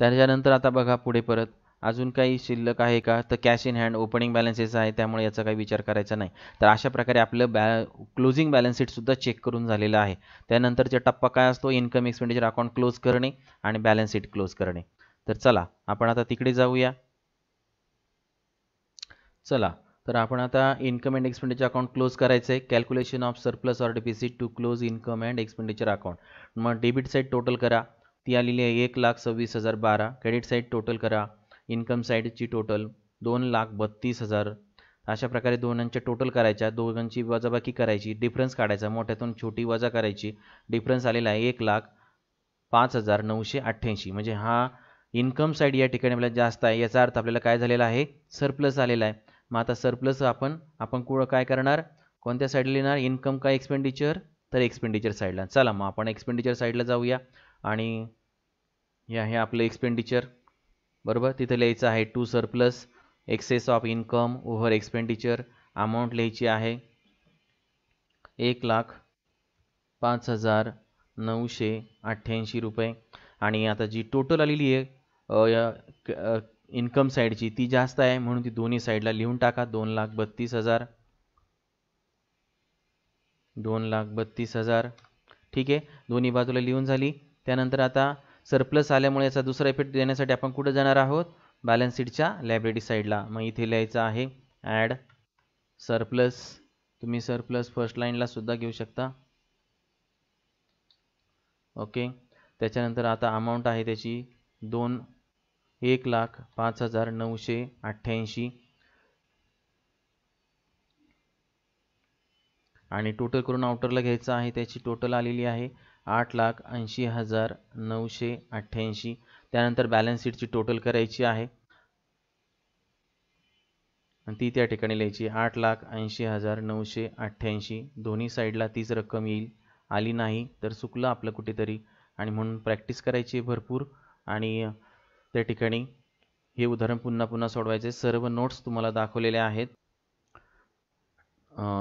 त्याच्यानंतर आता बघा पुढे परत अजून काही शिल्लक आहे का, तर cash in hand opening balances आहे, त्यामुळे याचा काही विचार करायचा नाही. तर अशा प्रकारे आपलं क्लोजिंग बॅलन्स शीटसुद्धा चेक करून झालेलं आहे. त्यानंतरचा टप्पा काय असतो, इन्कम एक्सपेंडिचर अकाउंट क्लोज करणे आणि बॅलन्स शीट क्लोज करणे. तर चला आपण आता तिकडे जाऊया. चला तर आपण आता income and expenditure account close करायचं आहे. Calculation of surplus or deficit to close income and expenditure account. मग डेबिट साईड टोटल करा, ती आलेली आहे 1,26,012. क्रेडिट साईड टोटल करा, इन्कम साईडची टोटल 2,32,000. अशा प्रकारे दोघांच्या टोटल करायच्या, दोघांची वजाबाकी करायची, डिफरन्स काढायचा, मोठ्यातून छोटी वजा करायची. डिफरन्स आलेला आहे 1,05,988. म्हणजे हा इन्कम साईड या ठिकाणी आपल्याला जास्त आहे, याचा अर्थ आपल्याला काय झालेला आहे, सरप्लस आलेला आहे. मग आता सरप्लस आपण काय करणार, कोणत्या साईडला लिहिणार, इन्कम का एक्सपेंडिचर, तर एक्सपेंडिचर साईडला. चला मग आपण एक्सपेंडिचर साईडला जाऊया आणि हे आहे आपलं एक्सपेंडिचर. बरोबर, तिथे लिहायचं आहे to surplus excess of income over expenditure. Amount लिहायची आहे 1,05,988 रुपये. आणि आता जी टोटल आलेली आहे इन्कम साईडची ती जास्त आहे, म्हणून ती दोन्ही साईडला लिहून टाका. 2,32,000, 2,32,000. ठीक आहे, दोन्ही बाजूला लिहून झाली. त्यानंतर आता सरप्लस आल्यामुळे याचा दुसरा इफेक्ट देण्यासाठी आपण कुठे जाणार आहोत, बॅलन्स शीटच्या लायबिलिटी साईडला. मग इथे लिहायचं आहे ॲड सरप्लस. तुम्ही सरप्लस फर्स्ट लाईनला सुद्धा घेऊ शकता. ओके, त्याच्यानंतर आता अमाऊंट आहे त्याची 1,05,988 आणि टोटल करून आउटरला घ्यायचं आहे. त्याची टोटल आलेली आहे 8,80,988. त्यानंतर बॅलन्स शीटची टोटल करायची आहे आणि ती त्या ठिकाणी लिहायची 8,80,988. दोन्ही साईडला तीच रक्कम येईल. आली नाही तर चुकलं आपलं कुठेतरी, आणि म्हणून प्रॅक्टिस करायची भरपूर. आणि त्या ठिकाणी हे उदाहरण पुन्हा पुन्हा सोडवायचे. सर्व नोट्स तुम्हाला दाखवलेले आहेत.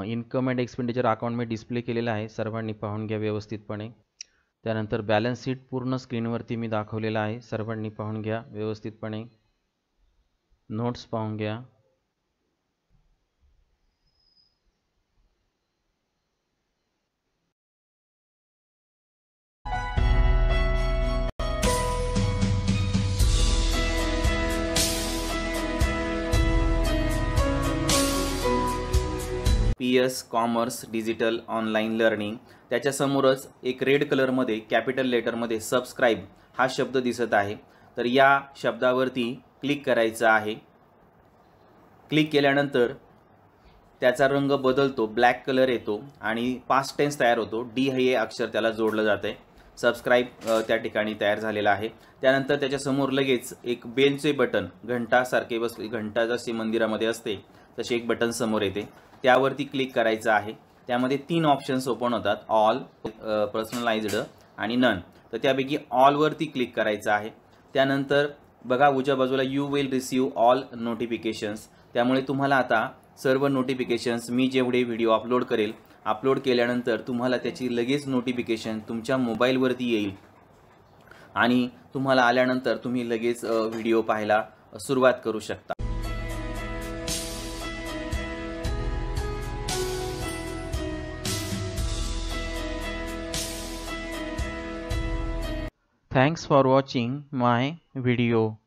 Income and expenditure account me display केलेला आहे, सर्वांनी पाहून घ्या व्यवस्थितपणे. त्यानंतर बॅलन्स शीट पूर्ण स्क्रीनवरती मी दाखवलेला आहे, सर्वांनी पाहून घ्या व्यवस्थितपणे. नोट्स पाहून घ्या. PS commerce digital online learning. त्याच्यासमोरच एक रेड कलरमध्ये कॅपिटल लेटरमध्ये सबस्क्राईब हा शब्द दिसत आहे. तर या शब्दावरती क्लिक करायचं आहे. क्लिक केल्यानंतर त्याचा रंग बदलतो, ब्लॅक कलर येतो आणि पास्ट टेन्स तयार होतो. डी हे अक्षर त्याला जोडलं जाते. सबस्क्राईब त्या ठिकाणी तयार झालेला आहे. त्यानंतर त्याच्यासमोर लगेच एक बेलचे बटन, घंटासारखे बसले, घंटा जशी मंदिरामध्ये असते तसे एक बटन समोर येते, त्यावरती क्लिक करायचं आहे. त्यामध्ये 3 ऑप्शन्स ओपन होतात, ऑल, पर्सनलाइज्ड आणि नन. तर त्यापैकी ऑलवरती क्लिक करायचं आहे. त्यानंतर बघा उजव्या बाजूला you will receive all notifications. त्यामुळे तुम्हाला आता सर्व नोटिफिकेशन्स, मी जेवढे व्हिडिओ अपलोड करेल, अपलोड केल्यानंतर तुम्हाला त्याची लगेच नोटिफिकेशन तुमच्या मोबाईलवरती येईल आणि तुम्हाला आल्यानंतर तुम्ही लगेच व्हिडिओ पाहायला सुरुवात करू शकता. Thanks for watching my video.